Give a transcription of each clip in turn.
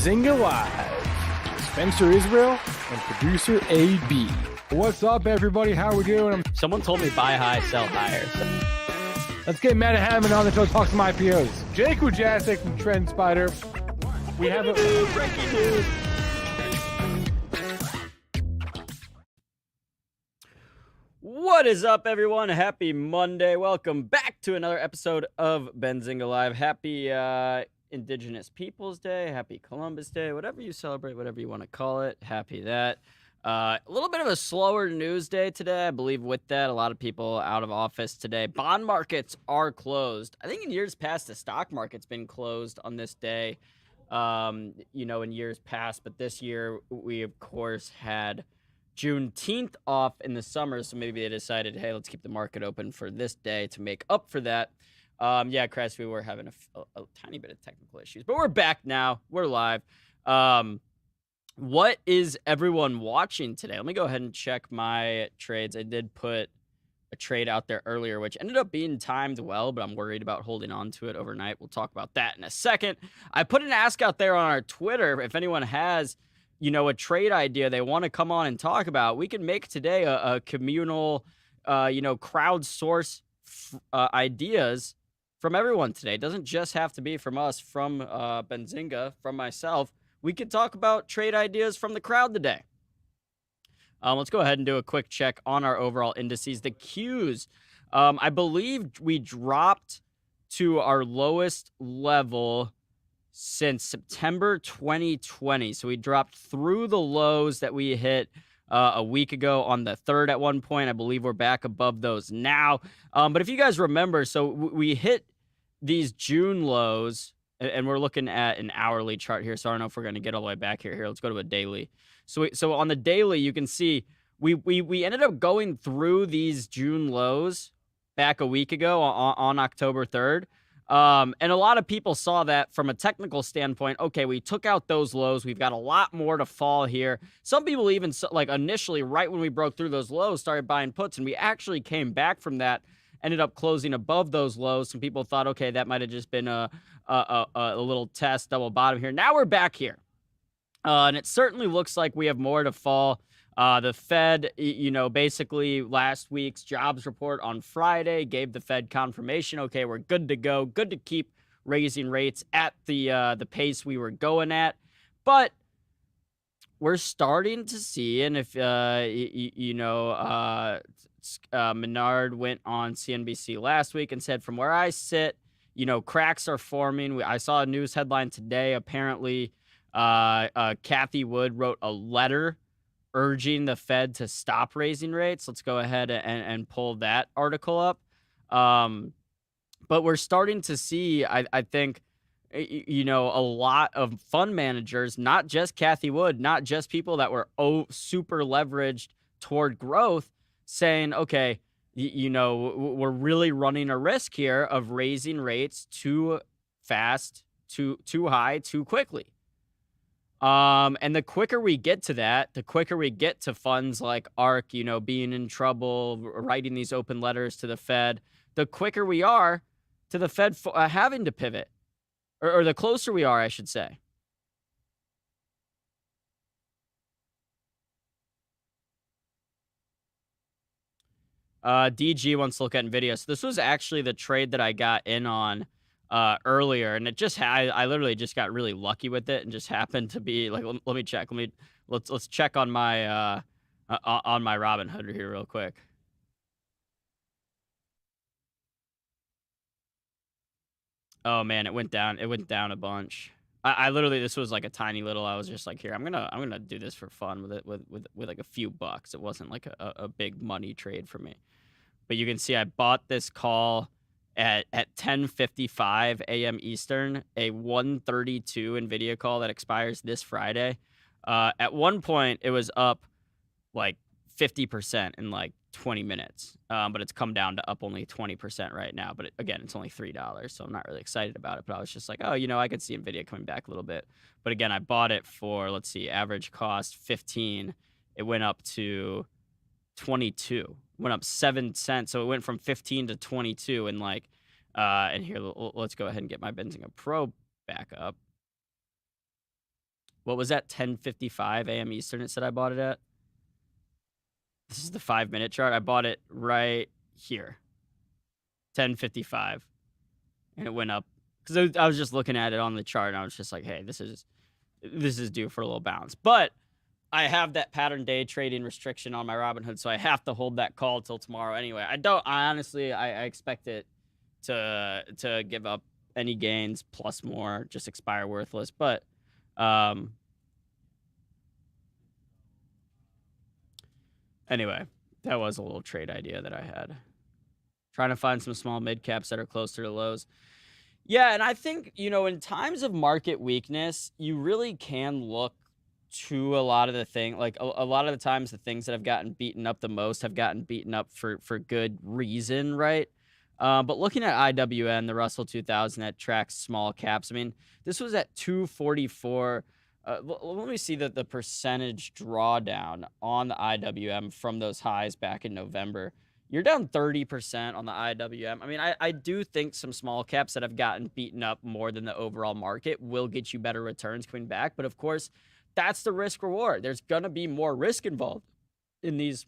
Benzinga Live. Spencer Israel and producer AB. What's up, everybody? How we doing? Someone told me buy high, sell higher. Let's get Matt Hammond on the show to talk some IPOs. Jake Wojacek from Trend Spider. We have a breaking news. What is up, everyone? Happy Monday. Welcome back to another episode of Benzinga Live. Happy Indigenous Peoples Day. Happy Columbus Day. Whatever you celebrate, whatever you want to call it. Happy that. A little bit of a slower news day today. I believe with that, a lot of people out of office today. Bond markets are closed. I think in years past, the stock market's been closed on this day, in years past. But this year, we, of course, had Juneteenth off in the summer. So maybe they decided, hey, let's keep the market open for this day to make up for that. Chris, we were having a tiny bit of technical issues. But we're back now. We're live. What is everyone watching today? Let me go ahead and check my trades. I did put a trade out there earlier, which ended up being timed well, but I'm worried about holding on to it overnight. We'll talk about that in a second. I put an ask out there on our Twitter. If anyone has, a trade idea they want to come on and talk about, we can make today a communal, crowdsource ideas from everyone today. It doesn't just have to be from us, from Benzinga, from myself. We could talk about trade ideas from the crowd today. Let's go ahead and do a quick check on our overall indices. The Qs, I believe we dropped to our lowest level since September 2020. So we dropped through the lows that we hit a week ago on the 3rd at one point. I believe we're back above those now. But if you guys remember, so we hit these June lows, and we're looking at an hourly chart here, so I don't know if we're going to get all the way back here. Here, let's go to a daily. So on the daily, you can see we ended up going through these June lows back a week ago on October 3rd. And a lot of people saw that from a technical standpoint. Okay, we took out those lows. We've got a lot more to fall here. Some people even, initially, right when we broke through those lows, started buying puts, and we actually came back from that, ended up closing above those lows. Some people thought, okay, that might have just been a little test, double bottom here. Now we're back here. And it certainly looks like we have more to fall. The Fed, basically last week's jobs report on Friday gave the Fed confirmation. Okay, we're good to go. Good to keep raising rates at the pace we were going at. But we're starting to see, and if, Menard went on CNBC last week and said, from where I sit, cracks are forming. I saw a news headline today. Apparently, Cathie Wood wrote a letter urging the Fed to stop raising rates. Let's go ahead and pull that article up. But we're starting to see, I think, a lot of fund managers, not just Cathie Wood, not just people that were super leveraged toward growth, saying, okay, we're really running a risk here of raising rates too fast, too high, too quickly. And the quicker we get to that, the quicker we get to funds like ARK, being in trouble, writing these open letters to the Fed, the quicker we are to the Fed having to pivot, or the closer we are, I should say. DG wants to look at NVIDIA. So this was actually the trade that I got in on earlier, and it just I literally just got really lucky with it, and just happened to be like, let me check. Let's check on my Robinhood here real quick. Oh man, it went down a bunch. I literally, this was like a tiny little, I was just like, here, I'm gonna do this for fun with it, with like a few bucks. It wasn't like a big money trade for me. But you can see I bought this call at 10:55 a.m. Eastern, a 132 NVIDIA call that expires this Friday. At one point, it was up like 50% in like 20 minutes, but it's come down to up only 20% right now. But again, it's only $3, so I'm not really excited about it. But I was just like, oh, I could see NVIDIA coming back a little bit. But again, I bought it for, let's see, average cost 15. It went up to 22. Went up 7 cents, so it went from 15 to 22. And and here, let's go ahead and get my Benzinga Pro back up. What was that? 10:55 a.m. Eastern. It said I bought it at. This is the 5-minute chart. I bought it right here, 10:55, and it went up because I was just looking at it on the chart, and I was just like, hey, this is due for a little bounce. But I have that pattern day trading restriction on my Robinhood, so I have to hold that call till tomorrow anyway. I honestly expect it to give up any gains plus more, just expire worthless. But anyway, that was a little trade idea that I had. Trying to find some small mid caps that are closer to lows. Yeah, and I think, in times of market weakness, you really can look to a lot of the thing, like a lot of the times the things that have gotten beaten up the most have gotten beaten up for good reason, right? But looking at IWN, the Russell 2000 that tracks small caps, I mean, this was at 244. Let me see the percentage drawdown on the IWM from those highs back in November. You're down 30% on the IWM. I mean, I do think some small caps that have gotten beaten up more than the overall market will get you better returns coming back. But of course, that's the risk reward. There's going to be more risk involved in these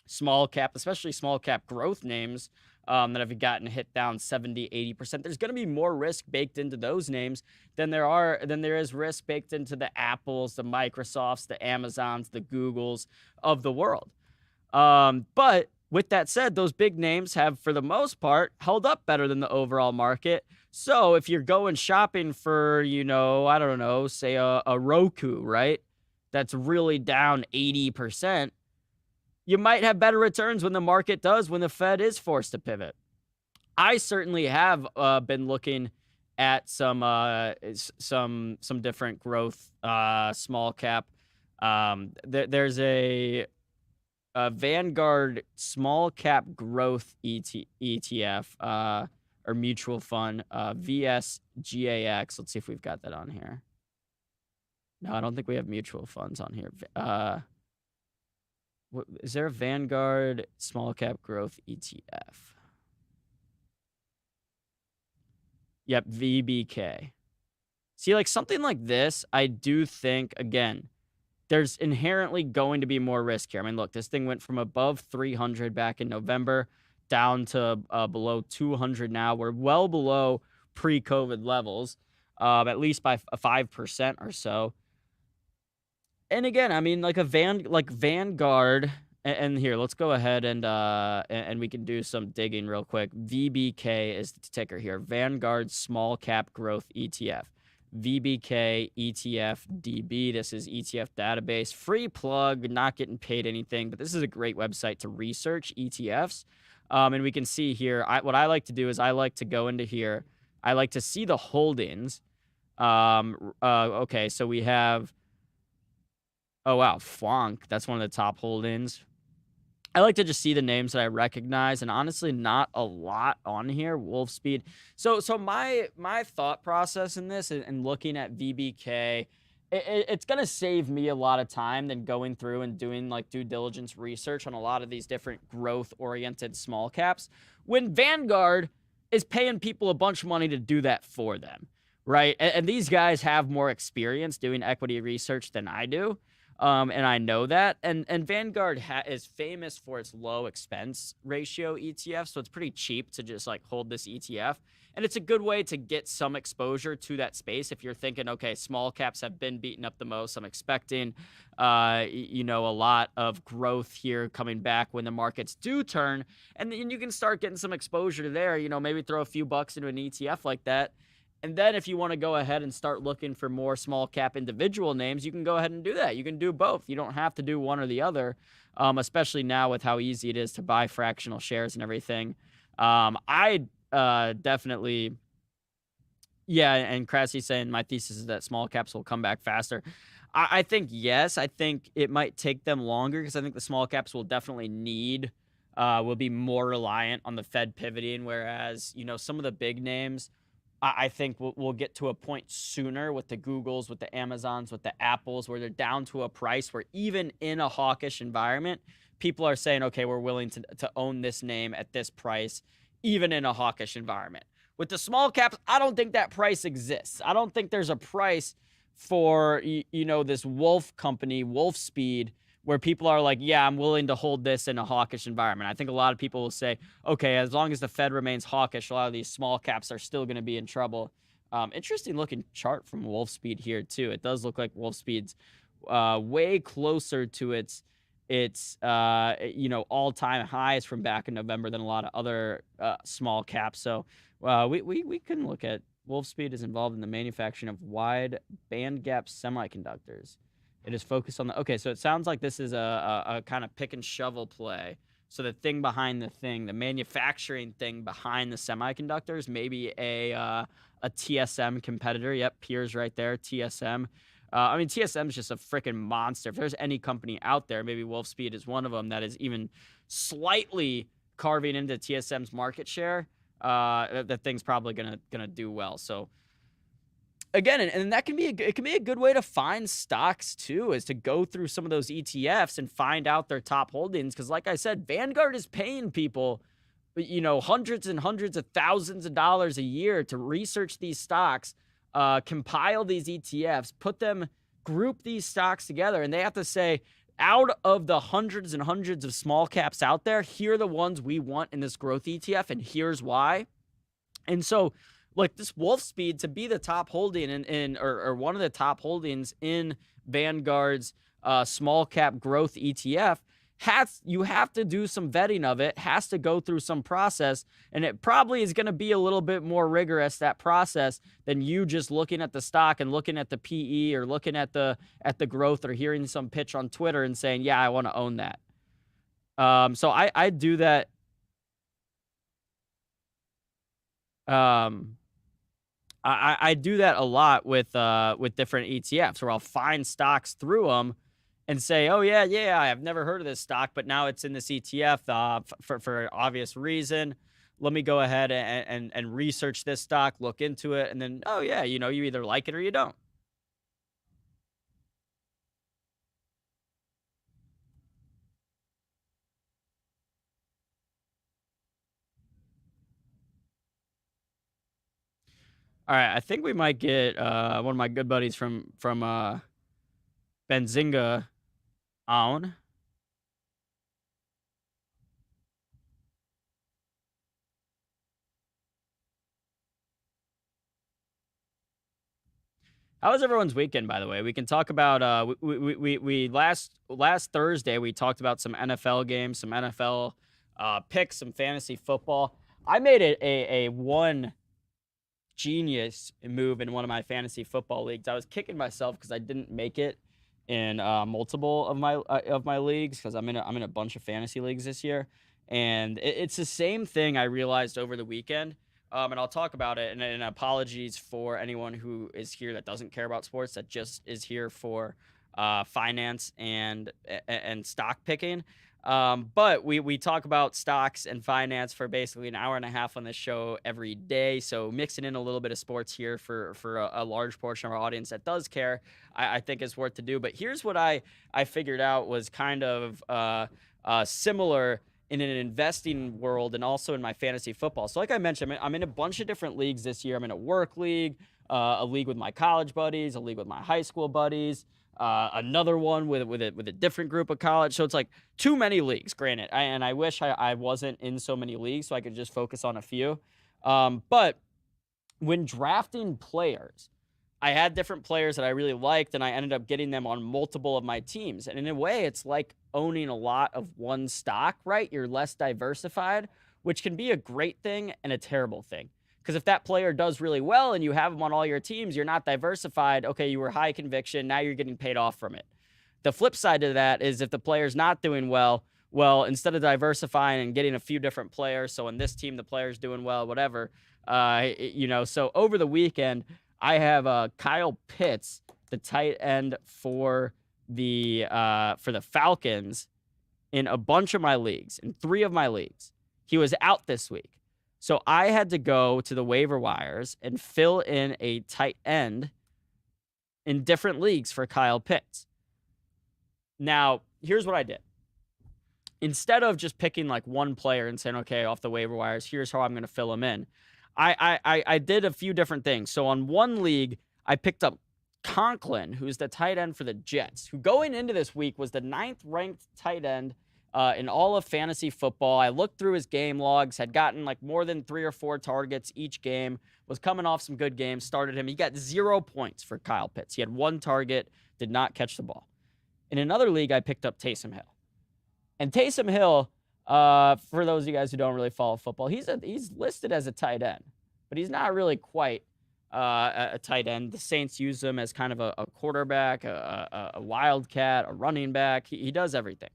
small cap, especially small cap growth names that have gotten hit down 70, 80%. There's going to be more risk baked into those names than there is risk baked into the Apples, the Microsofts, the Amazons, the Googles of the world. But with that said, those big names have, for the most part, held up better than the overall market. So if you're going shopping for, I don't know, say a Roku, right? That's really down 80%. You might have better returns when the market does, when the Fed is forced to pivot. I certainly have been looking at some different growth small cap. There's a Vanguard small cap growth ETF or mutual fund, VSGAX. Let's see if we've got that on here. No, I don't think we have mutual funds on here. Is there a Vanguard small cap growth ETF? Yep, VBK. See, like something like this, I do think, again, there's inherently going to be more risk here. I mean, look, this thing went from above 300 back in November down to below 200 now. We're well below pre-COVID levels, at least by 5% or so. And again, I mean, like Vanguard, and here, let's go ahead and we can do some digging real quick. VBK is the ticker here. Vanguard Small Cap Growth ETF. VBK ETF DB. This is ETF database. Free plug, not getting paid anything, but this is a great website to research ETFs. And we can see here, what I like to do is I like to go into here. I like to see the holdings. Okay, so we have, oh wow, Flonk. That's one of the top holdings. I like to just see the names that I recognize, and honestly, not a lot on here. Wolfspeed. So my thought process in this and looking at VBK, it's gonna save me a lot of time than going through and doing like due diligence research on a lot of these different growth-oriented small caps. When Vanguard is paying people a bunch of money to do that for them, right? And these guys have more experience doing equity research than I do. And I know that. And Vanguard is famous for its low expense ratio ETF. So it's pretty cheap to just like hold this ETF. And it's a good way to get some exposure to that space. If you're thinking, okay, small caps have been beaten up the most. I'm expecting, a lot of growth here coming back when the markets do turn. And then you can start getting some exposure there, maybe throw a few bucks into an ETF like that. And then if you want to go ahead and start looking for more small cap individual names, you can go ahead and do that. You can do both. You don't have to do one or the other, especially now with how easy it is to buy fractional shares and everything. I definitely, yeah, and Cathie saying my thesis is that small caps will come back faster. I think, yes, I think it might take them longer because I think the small caps will definitely will be more reliant on the Fed pivoting, whereas, some of the big names, I think we'll get to a point sooner with the Googles, with the Amazons, with the Apples, where they're down to a price where even in a hawkish environment, people are saying, okay, we're willing to own this name at this price, even in a hawkish environment. With the small caps, I don't think that price exists. I don't think there's a price for this wolf company, Wolf Speed, where people are like, yeah, I'm willing to hold this in a hawkish environment. I think a lot of people will say, okay, as long as the Fed remains hawkish, a lot of these small caps are still going to be in trouble. Interesting looking chart from Wolf Speed here too. It does look like Wolf Speed's way closer to its all-time highs from back in November than a lot of other small caps. So we can look at Wolf Speed is involved in the manufacturing of wide bandgap semiconductors. It is focused on the... Okay, so it sounds like this is a kind of pick and shovel play. So the thing behind the thing, the manufacturing thing behind the semiconductors, maybe a TSM competitor. Yep, Piers right there, TSM. I mean, TSM is just a freaking monster. If there's any company out there, maybe Wolf Speed is one of them that is even slightly carving into TSM's market share, that thing's probably gonna do well. So again, and that can be it can be a good way to find stocks too, is to go through some of those ETFs and find out their top holdings. Because like I said, Vanguard is paying people, hundreds and hundreds of thousands of dollars a year to research these stocks, compile these ETFs, group these stocks together, and they have to say, out of the hundreds and hundreds of small caps out there, here are the ones we want in this growth ETF, and here's why. And so, like, this Wolf Speed to be the top holding or one of the top holdings in Vanguard's small cap growth ETF, you have to do some vetting of it, has to go through some process, and it probably is going to be a little bit more rigorous, that process, than you just looking at the stock and looking at the PE or looking at the growth or hearing some pitch on Twitter and saying, yeah, I want to own that. So I do that. I do that a lot with different ETFs, where I'll find stocks through them and say, oh, yeah, I've never heard of this stock, but now it's in this ETF for obvious reason. Let me go ahead and research this stock, look into it, and then, oh, yeah, you either like it or you don't. All right, I think we might get one of my good buddies from Benzinga on. How was everyone's weekend, by the way? We can talk about we last Thursday we talked about some NFL games, some NFL picks, some fantasy football. I made it a one genius move in one of my fantasy football leagues. I was kicking myself because I didn't make it in multiple of my leagues, because I'm in a bunch of fantasy leagues this year, and it's the same thing I realized over the weekend. And I'll talk about it. And apologies for anyone who is here that doesn't care about sports, that just is here for finance and stock picking. But we talk about stocks and finance for basically an hour and a half on this show every day. So mixing in a little bit of sports here for a large portion of our audience that does care, I think is worth to do. But here's what I figured out was kind of similar in an investing world and also in my fantasy football. So like I mentioned, I'm in a bunch of different leagues this year. I'm in a work league, a league with my college buddies, a league with my high school buddies, another one with a different group of college. So it's like too many leagues, granted. And I wish I wasn't in so many leagues so I could just focus on a few. But when drafting players, I had different players that I really liked, and I ended up getting them on multiple of my teams. And in a way, it's like owning a lot of one stock, right? You're less diversified, which can be a great thing and a terrible thing. Because if that player does really well and you have them on all your teams, you're not diversified. Okay, you were high conviction. Now you're getting paid off from it. The flip side of that is if the player's not doing well, instead of diversifying and getting a few different players, so in this team, the player's doing well, whatever, so over the weekend, I have Kyle Pitts, the tight end for the Falcons, in a bunch of my leagues, in 3 of my leagues. He was out this week. So I had to go to the waiver wires and fill in a tight end in different leagues for Kyle Pitts. Now, here's what I did. Instead of just picking like one player and saying, okay, off the waiver wires, here's how I'm going to fill him in, I did a few different things. So on one league, I picked up Conklin, who's the tight end for the Jets, who going into this week was the 9th ranked tight end in all of fantasy football. I looked through his game logs, had gotten like more than 3 or 4 targets each game, was coming off some good games, started him. He got 0 points for Kyle Pitts. He had 1 target, did not catch the ball. In another league, I picked up Taysom Hill. And Taysom Hill, for those of you guys who don't really follow football, he's listed as a tight end, but he's not really quite a tight end. The Saints use him as kind of a quarterback, a wildcat, a running back. He does everything.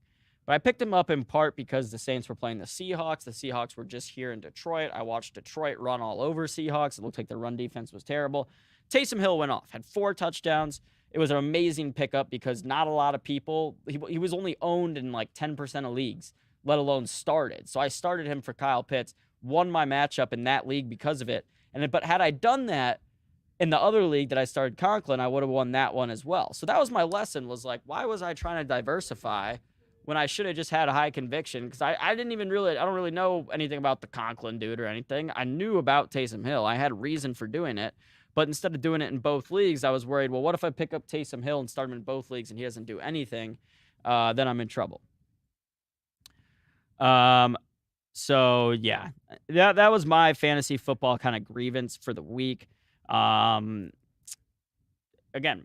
But I picked him up in part because the Saints were playing the Seahawks. The Seahawks were just here in Detroit. I watched Detroit run all over Seahawks. It looked like their run defense was terrible. Taysom Hill went off, had 4 touchdowns. It was an amazing pickup because not a lot of people, he was only owned in like 10% of leagues, let alone started. So I started him for Kyle Pitts, won my matchup in that league because of it. But had I done that in the other league that I started Conklin, I would have won that one as well. So that was my lesson, was like, why was I trying to diversify when I should have just had a high conviction? Because I don't really know anything about the Conklin dude or anything. I knew about Taysom Hill. I had reason for doing it. But instead of doing it in both leagues, I was worried, well, what if I pick up Taysom Hill and start him in both leagues and he doesn't do anything? Then I'm in trouble. So, yeah, that was my fantasy football kind of grievance for the week. Again,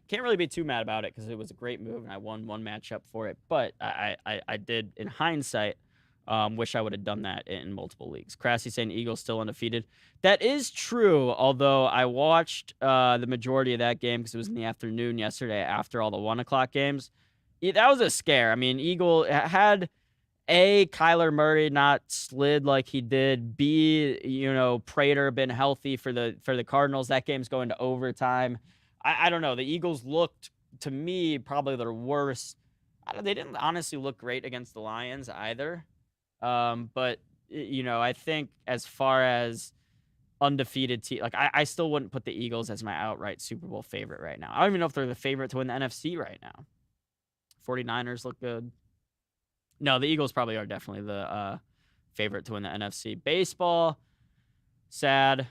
can't really be too mad about it because it was a great move and I won one matchup for it. But I did, in hindsight, wish I would have done that in multiple leagues. Crassy saying Eagles still undefeated. That is true, although I watched the majority of that game because it was in the afternoon yesterday after all the 1 o'clock games. That was a scare. I mean, Eagle had A, Kyler Murray not slid like he did. B, Prater been healthy for the Cardinals. That game's going to overtime. I don't know. The Eagles looked, to me, probably their worst. They didn't honestly look great against the Lions either. But I think as far as undefeated team, like I still wouldn't put the Eagles as my outright Super Bowl favorite right now. I don't even know if they're the favorite to win the NFC right now. 49ers look good. No, the Eagles probably are definitely the favorite to win the NFC. Baseball, sad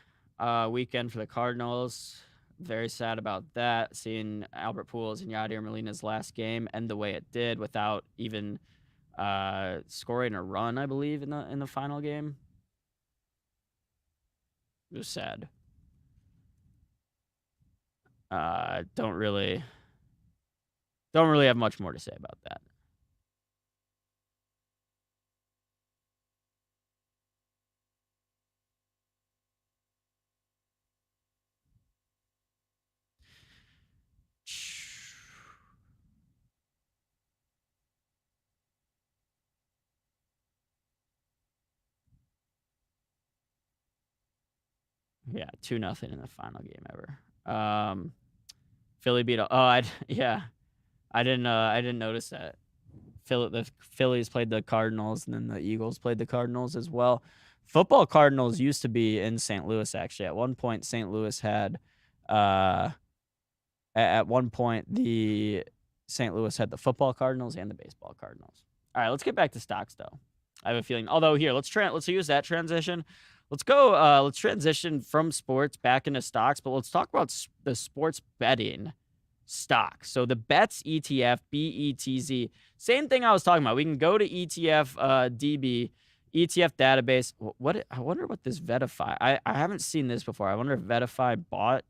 weekend for the Cardinals. Very sad about that. Seeing Albert Pujols and Yadier Molina's last game end the way it did without even scoring a run, I believe, in the final game. It was sad. Don't really have much more to say about that. Yeah, 2-0 in the final game ever. Philly beat. I didn't notice that. The Phillies played the Cardinals, and then the Eagles played the Cardinals as well. Football Cardinals used to be in St. Louis, actually. At one point, St. Louis had, at one point, the St. Louis had the football Cardinals and the baseball Cardinals. All right, let's get back to stocks, though. I have a feeling. Although here, let's use that transition. Let's go. Let's transition from sports back into stocks, but let's talk about the sports betting stock. So the Bets ETF, BETZ, same thing I was talking about. We can go to ETF DB, ETF database. I wonder what this Vetify. I haven't seen this before. I wonder if Vetify bought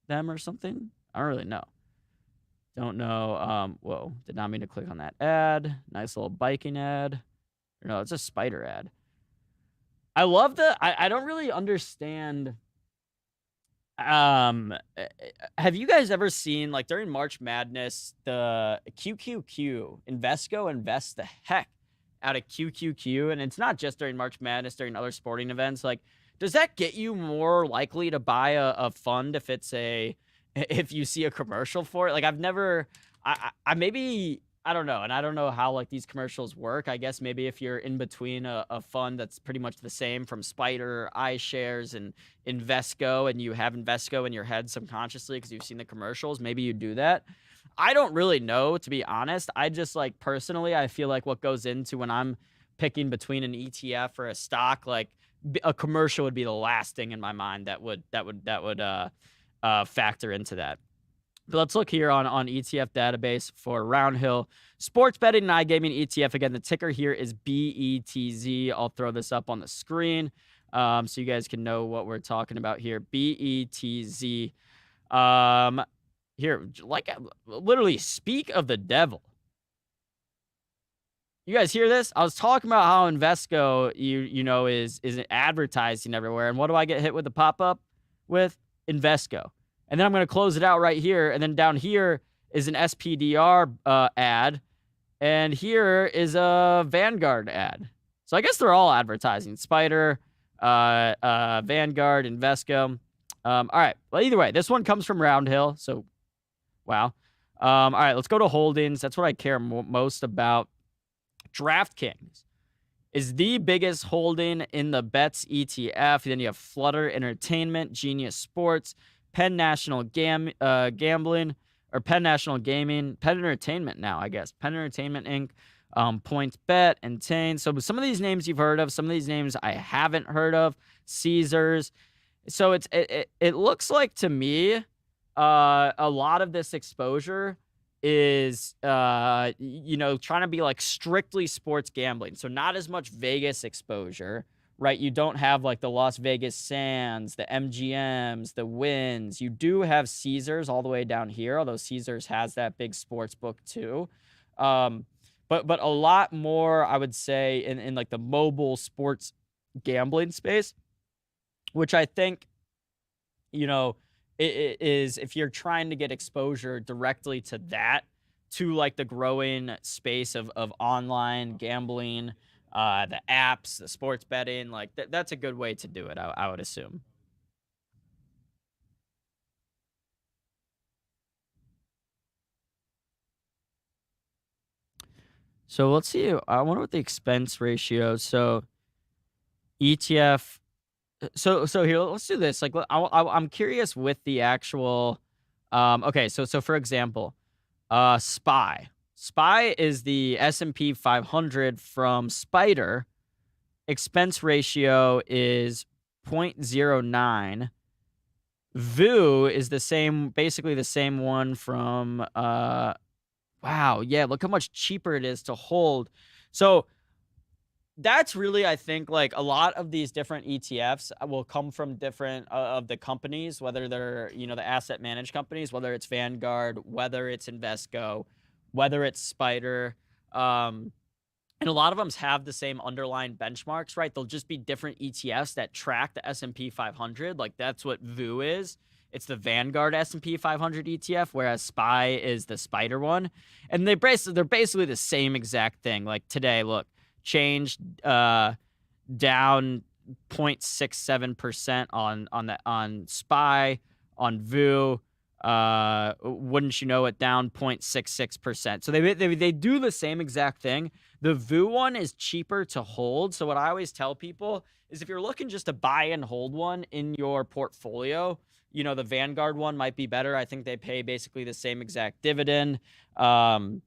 them or something. I don't really know. Don't know. Whoa, did not mean to click on that ad. Nice little biking ad. No, it's a spider ad. I love I don't really understand. Have you guys ever seen, like, during March Madness, the QQQ, Invesco invests the heck out of QQQ, and it's not just during March Madness, during other sporting events. Like, does that get you more likely to buy a fund if you see a commercial for it? Like, I've never, I don't know. And I don't know how, like, these commercials work. I guess maybe if you're in between a fund that's pretty much the same from Spider, iShares, and Invesco, and you have Invesco in your head subconsciously because you've seen the commercials, maybe you do that. I don't really know, to be honest. I just, like, personally, I feel like what goes into when I'm picking between an ETF or a stock, like, a commercial would be the last thing in my mind that would factor into that. But let's look here on ETF database for Roundhill. Sports betting and iGaming ETF. Again, the ticker here is BETZ. I'll throw this up on the screen so you guys can know what we're talking about here. BETZ. Here, like literally speak of the devil. You guys hear this? I was talking about how Invesco, you know, is advertising everywhere. And what do I get hit with the pop-up with? Invesco. And then I'm going to close it out right here. And then down here is an SPDR ad. And here is a Vanguard ad. So I guess they're all advertising. Spider, Vanguard, Invesco. All right. Well, either way, this one comes from Roundhill. So, wow. All right, let's go to holdings. That's what I care most about. DraftKings is the biggest holding in the bets ETF. Then you have Flutter Entertainment, Genius Sports, Penn National Gambling, or Penn National Gaming, Penn Entertainment now, I guess. Penn Entertainment Inc., Points Bet, Entain. So some of these names you've heard of, some of these names I haven't heard of. Caesars. So it looks like to me a lot of this exposure is you know, trying to be like strictly sports gambling. So not as much Vegas exposure, right? You don't have like the Las Vegas Sands, the MGMs, the Wynns. You do have Caesars all the way down here, although Caesars has that big sports book too. But a lot more, I would say, in like the mobile sports gambling space, which I think, you know, it is, if you're trying to get exposure directly to that, to like the growing space of online gambling, the apps, the sports betting, like that's a good way to do it, I would assume. So let's see. I wonder what the expense ratio. So ETF. So here, let's do this. Like, I'm curious with the actual. Okay, so for example, SPY is the S&P 500 from Spider. Expense ratio is 0.09. VU is the same, basically the same one from. Wow, yeah, look how much cheaper it is to hold. So that's really, I think, like a lot of these different ETFs will come from different of the companies, whether they're, you know, the asset managed companies, whether it's Vanguard, whether it's Invesco, whether it's Spider. And a lot of them have the same underlying benchmarks, right? They'll just be different ETFs that track the S&P 500. Like that's what VU is. It's the Vanguard S&P 500 ETF, whereas SPY is the Spider one. And they're basically the same exact thing. Like today, look, changed down 0.67% on SPY, on VU. Wouldn't you know it, down 0.66%. So they do the same exact thing. The VU one is cheaper to hold. So what I always tell people is if you're looking just to buy and hold one in your portfolio, you know, the Vanguard one might be better. I think they pay basically the same exact dividend. However,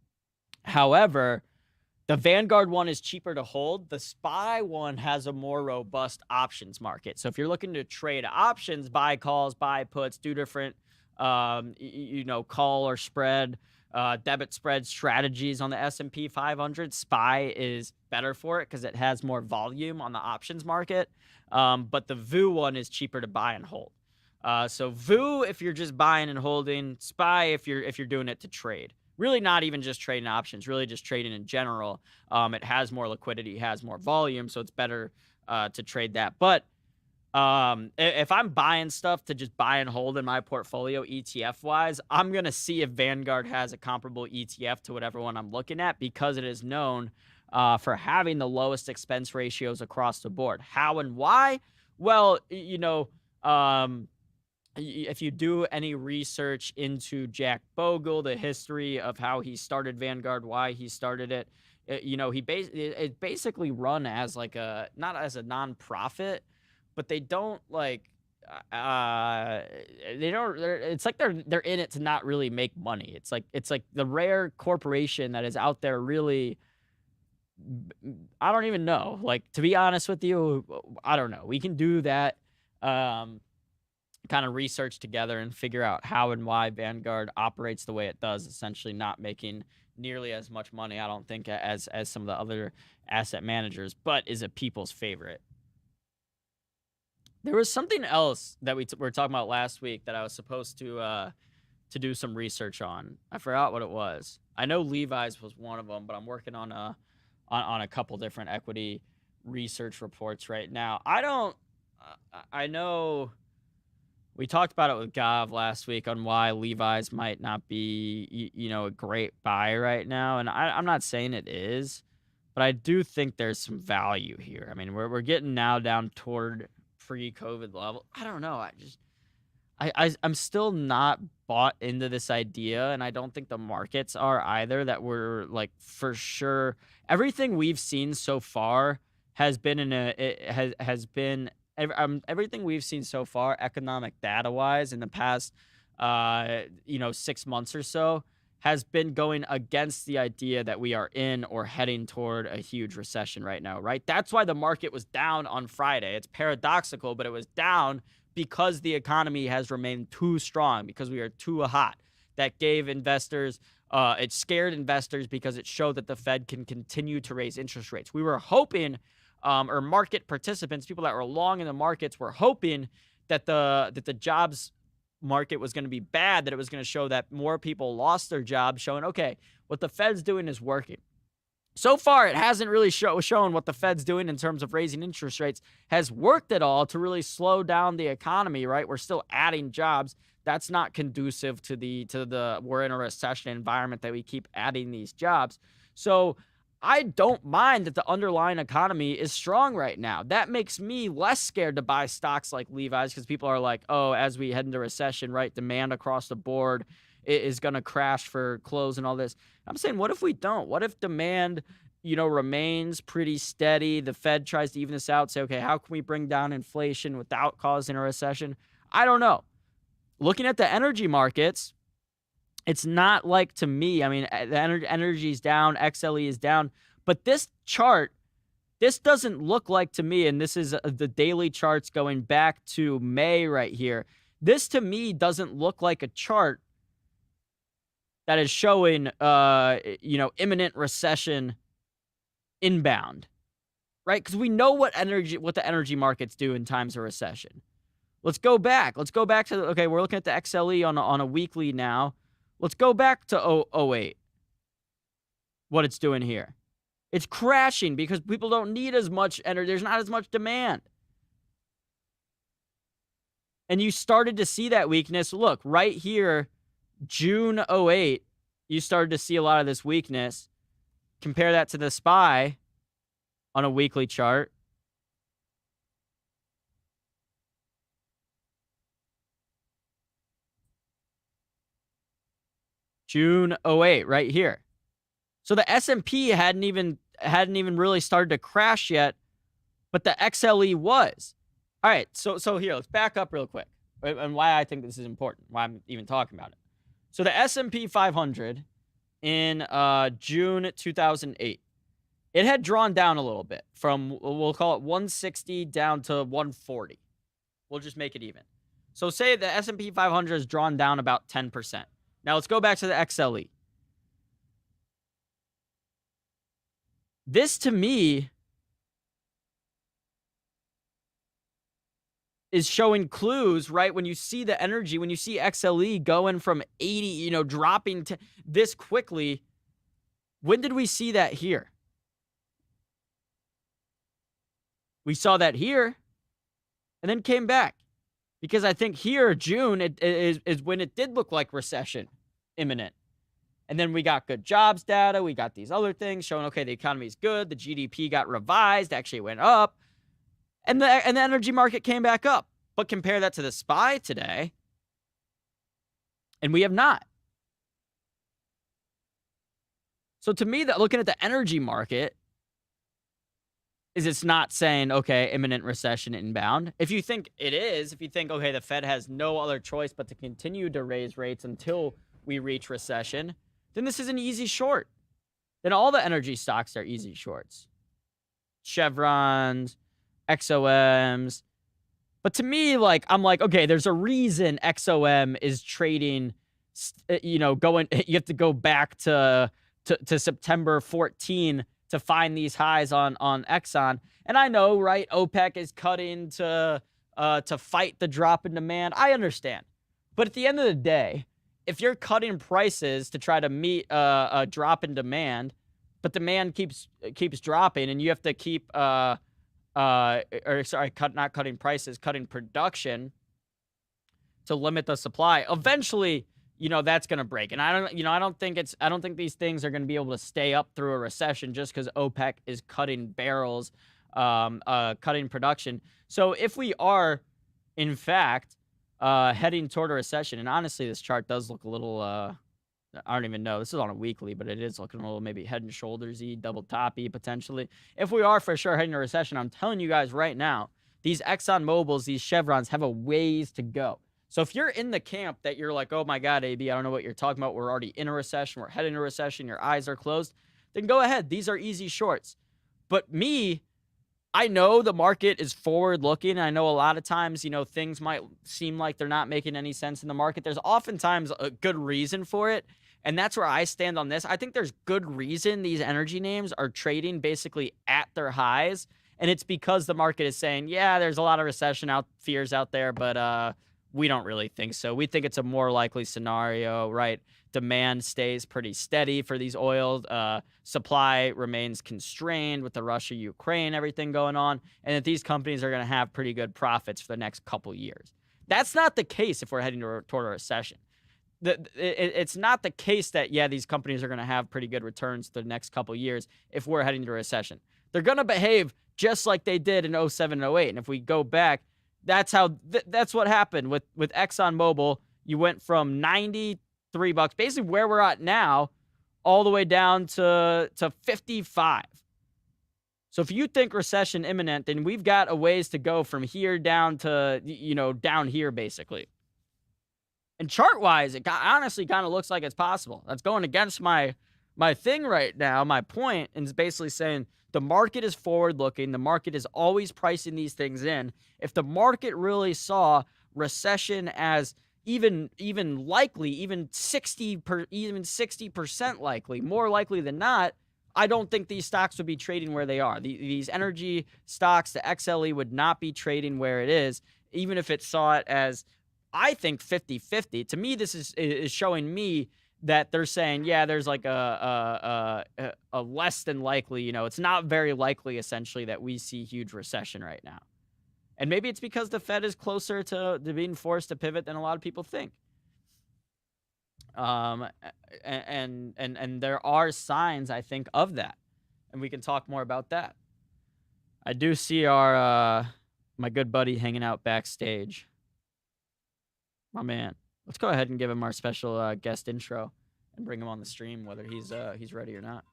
the Vanguard one is cheaper to hold. The SPY one has a more robust options market. So if you're looking to trade options, buy calls, buy puts, do different, you know, call or spread, debit spread strategies on the S&P 500, SPY is better for it because it has more volume on the options market. But the VU one is cheaper to buy and hold. So VU if you're just buying and holding, SPY if you're doing it to trade. Really not even just trading options, really just trading in general. It has more liquidity, has more volume, so it's better to trade that. But if I'm buying stuff to just buy and hold in my portfolio ETF-wise, I'm going to see if Vanguard has a comparable ETF to whatever one I'm looking at because it is known for having the lowest expense ratios across the board. How and why? Well, you know, if you do any research into Jack Bogle, the history of how he started Vanguard, why he started it, you know, it's basically run as like not as a nonprofit, but they don't like, it's like they're in it to not really make money. It's like the rare corporation that is out there really, I don't even know. Like, to be honest with you, I don't know. We can do that. kind of research together and figure out how and why Vanguard operates the way it does, essentially not making nearly as much money, I don't think, as some of the other asset managers, but is a people's favorite. There was something else that we were talking about last week that I was supposed to do some research on. I forgot what it was. I know Levi's was one of them, but I'm working on a couple different equity research reports right now. I know we talked about it with Gav last week on why Levi's might not be, a great buy right now. And I'm not saying it is, but I do think there's some value here. I mean, we're getting now down toward pre-COVID level. I don't know. I'm still not bought into this idea, and I don't think the markets are either, that we're like for sure. Everything we've seen so far has been everything we've seen so far, economic data wise, in the past 6 months or so, has been going against the idea that we are in or heading toward a huge recession right now, right? That's why the market was down on Friday. It's paradoxical, but it was down because the economy has remained too strong, because we are too hot. That gave investors, it scared investors because it showed that the Fed can continue to raise interest rates. We were hoping, or market participants, people that were long in the markets, were hoping that the jobs market was going to be bad, that it was going to show that more people lost their jobs, showing, okay, what the Fed's doing is working. So far, it hasn't really shown what the Fed's doing in terms of raising interest rates has worked at all to really slow down the economy, right? We're still adding jobs. That's not conducive to the we're in a recession environment that we keep adding these jobs. So I don't mind that the underlying economy is strong right now. That makes me less scared to buy stocks like Levi's, because people are like, oh, as we head into recession, right, demand across the board is going to crash for clothes and all this. I'm saying, what if we don't? What if demand, remains pretty steady? The Fed tries to even this out, say, okay, how can we bring down inflation without causing a recession? I don't know. Looking at the energy markets, it's not like, to me, I mean, the energy is down, XLE is down, but this chart, this doesn't look like, to me, and this is the daily charts going back to May right here. This, to me, doesn't look like a chart that is showing, imminent recession inbound, right? Because we know what the energy markets do in times of recession. Let's go back. Let's go back to, okay, we're looking at the XLE on a weekly now. Let's go back to 08. What it's doing here. It's crashing because people don't need as much energy. There's not as much demand. And you started to see that weakness. Look, right here, June 08, you started to see a lot of this weakness. Compare that to the SPY on a weekly chart. June 08, right here. So the S&P hadn't even really started to crash yet, but the XLE was. All right, so here, let's back up real quick, and why I think this is important, why I'm even talking about it. So the S&P 500 in June 2008, it had drawn down a little bit from, we'll call it 160 down to 140. We'll just make it even. So say the S&P 500 has drawn down about 10%. Now let's go back to the XLE. This, to me, is showing clues, right? When you see the energy, when you see XLE going from 80, dropping to this quickly, when did we see that here? We saw that here and then came back. Because I think here, June, is when it did look like recession imminent. And then we got good jobs data. We got these other things showing, okay, the economy is good. The GDP got revised, actually went up. And the energy market came back up. But compare that to the SPY today, and we have not. So to me, that looking at the energy market is it's not saying, okay, imminent recession inbound. If you think it is, if you think, okay, the Fed has no other choice but to continue to raise rates until we reach recession, then this is an easy short. Then all the energy stocks are easy shorts. Chevrons, XOMs. But to me, like, I'm like, okay, there's a reason XOM is trading, you know, you have to go back to September 14 to find these highs on Exxon. And I know, right, OPEC is cutting to fight the drop in demand. I understand. But at the end of the day, if you're cutting prices to try to meet a drop in demand, but demand keeps dropping, and you have to keep not cutting prices, cutting production to limit the supply, eventually, you know, that's going to break. And I don't think these things are going to be able to stay up through a recession just because OPEC is cutting barrels, cutting production. So if we are, in fact, heading toward a recession, and honestly, this chart does look a little, I don't even know. This is on a weekly, but it is looking a little maybe head and shoulders-y, double top-y potentially. If we are for sure heading to a recession, I'm telling you guys right now, these Exxon Mobils, these Chevrons have a ways to go. So if you're in the camp that you're like, oh my God, AB, I don't know what you're talking about. We're already in a recession. We're heading to a recession. Your eyes are closed. Then go ahead. These are easy shorts. But me, I know the market is forward looking. I know a lot of times, you know, things might seem like they're not making any sense in the market. There's oftentimes a good reason for it. And that's where I stand on this. I think there's good reason these energy names are trading basically at their highs. And it's because the market is saying, yeah, there's a lot of recession fears out there, but we don't really think so. We think it's a more likely scenario, right? Demand stays pretty steady for these oils. Supply remains constrained with the Russia-Ukraine, everything going on, and that these companies are going to have pretty good profits for the next couple years. That's not the case if we're heading toward a recession. It's not the case that, yeah, these companies are going to have pretty good returns the next couple years if we're heading to a recession. They're going to behave just like they did in 07 and 08. And if we go back, that's what happened with ExxonMobil. You went from $93, basically where we're at now, all the way down to 55. So if you think recession imminent, then we've got a ways to go from here down to, you know, down here basically. And chart-wise, it honestly kind of looks like it's possible. That's going against my thing right now, my point, and it's basically saying the market is forward-looking. The market is always pricing these things in. If the market really saw recession as even likely, even 60% likely, more likely than not, I don't think these stocks would be trading where they are. These energy stocks, the XLE, would not be trading where it is, even if it saw it as, I think, 50-50. To me, this is showing me that they're saying, yeah, there's like a less than likely, you know, it's not very likely essentially that we see huge recession right now. And maybe it's because the Fed is closer to being forced to pivot than a lot of people think. And there are signs, I think, of that. And we can talk more about that. I do see our my good buddy hanging out backstage. My man. Let's go ahead and give him our special guest intro and bring him on the stream, whether he's ready or not.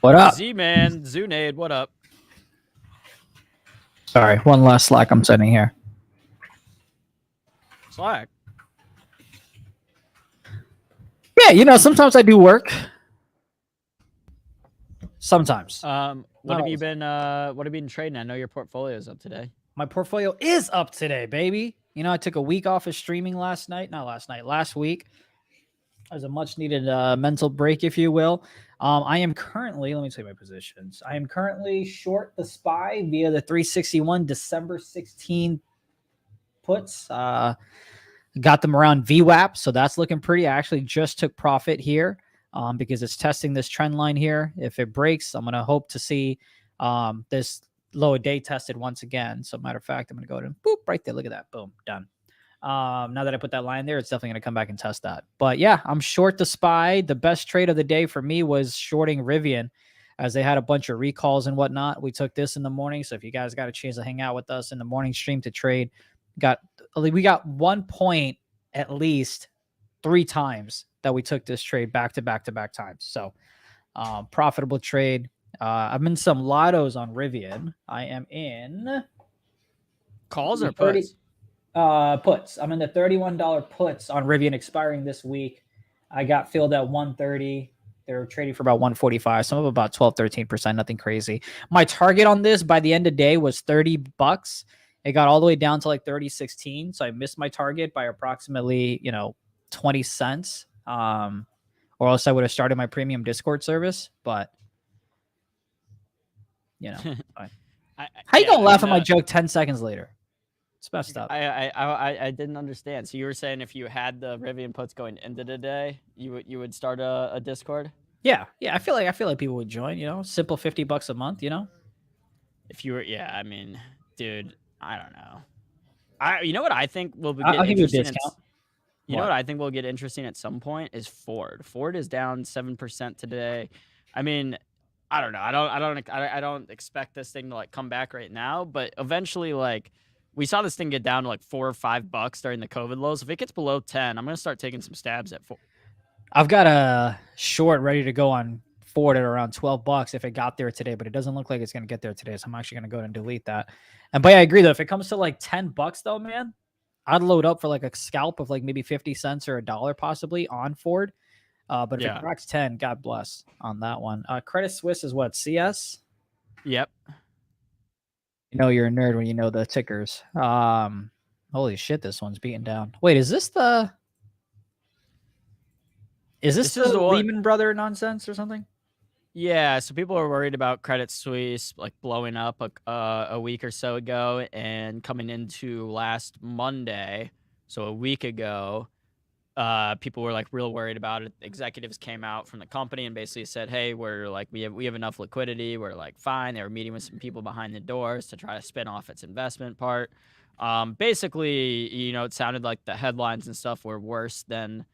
What up? Z-Man, Zunade, what up? Sorry, one last Slack I'm sending here. Slack? Yeah, you know, sometimes I do work. Sometimes. What have you been trading? I know your portfolio is up today. My portfolio is up today, baby. You know, I took a week off of streaming last week. It was a much needed mental break, if you will. I am currently, let me tell you my positions. I am currently short the SPY via the 361 December 16 puts. Got them around VWAP, so that's looking pretty. I actually just took profit here because it's testing this trend line here. If it breaks, I'm going to hope to see this lower day tested once again. So matter of fact, I'm going to go ahead and boop right there. Look at that. Boom. Done. Now that I put that line there, it's definitely going to come back and test that. But yeah, I'm short the SPY. The best trade of the day for me was shorting Rivian, as they had a bunch of recalls and whatnot. We took this in the morning. So if you guys got a chance to hang out with us in the morning stream to trade, we got 1 point at least 3 times that we took this trade back to back times. So Profitable trade. I'm in some lottos on Rivian. I am in Calls or 30 puts? puts. I'm in the $31 puts on Rivian expiring this week. I got filled at 130. They're trading for about 145. Some of about 12, 13%, nothing crazy. My target on this by the end of the day was $30. It got all the way down to like 30.16. So I missed my target by approximately, 20 cents. Or else I would have started my premium Discord service. But, fine. How you gonna laugh at my joke 10 seconds later? It's messed up. I didn't understand. So you were saying if you had the Rivian puts going into the day, you would start a Discord? Yeah. I feel like people would join, simple $50 a month, If you were, yeah, I mean, dude, I don't know. You know what I think will get I'll give you a interesting. discount. You know what I think will get interesting at some point is Ford. Ford is down 7% today. I mean, I don't know. I don't expect this thing to like come back right now, but eventually, like, we saw this thing get down to like $4 or $5 during the COVID lows. If it gets below 10, I'm gonna start taking some stabs at Ford. I've got a short ready to go on Ford at around $12 if it got there today, but it doesn't look like it's gonna get there today. So I'm actually gonna go ahead and delete that. But I agree though. If it comes to like $10 though, man, I'd load up for like a scalp of like maybe 50 cents or $1 possibly on Ford. But if it cracks 10, God bless on that one. Credit Suisse is what? CS? Yep. You're a nerd when you know the tickers. Holy shit, this one's beaten down. Wait, is this the Lehman Brother nonsense or something? Yeah, so people are worried about Credit Suisse like blowing up a week or so ago, and coming into last Monday, so a week ago, people were like real worried about it. Executives came out from the company and basically said, "Hey, we have enough liquidity. We're like fine." They were meeting with some people behind the doors to try to spin off its investment part. Basically, it sounded like the headlines and stuff were worse than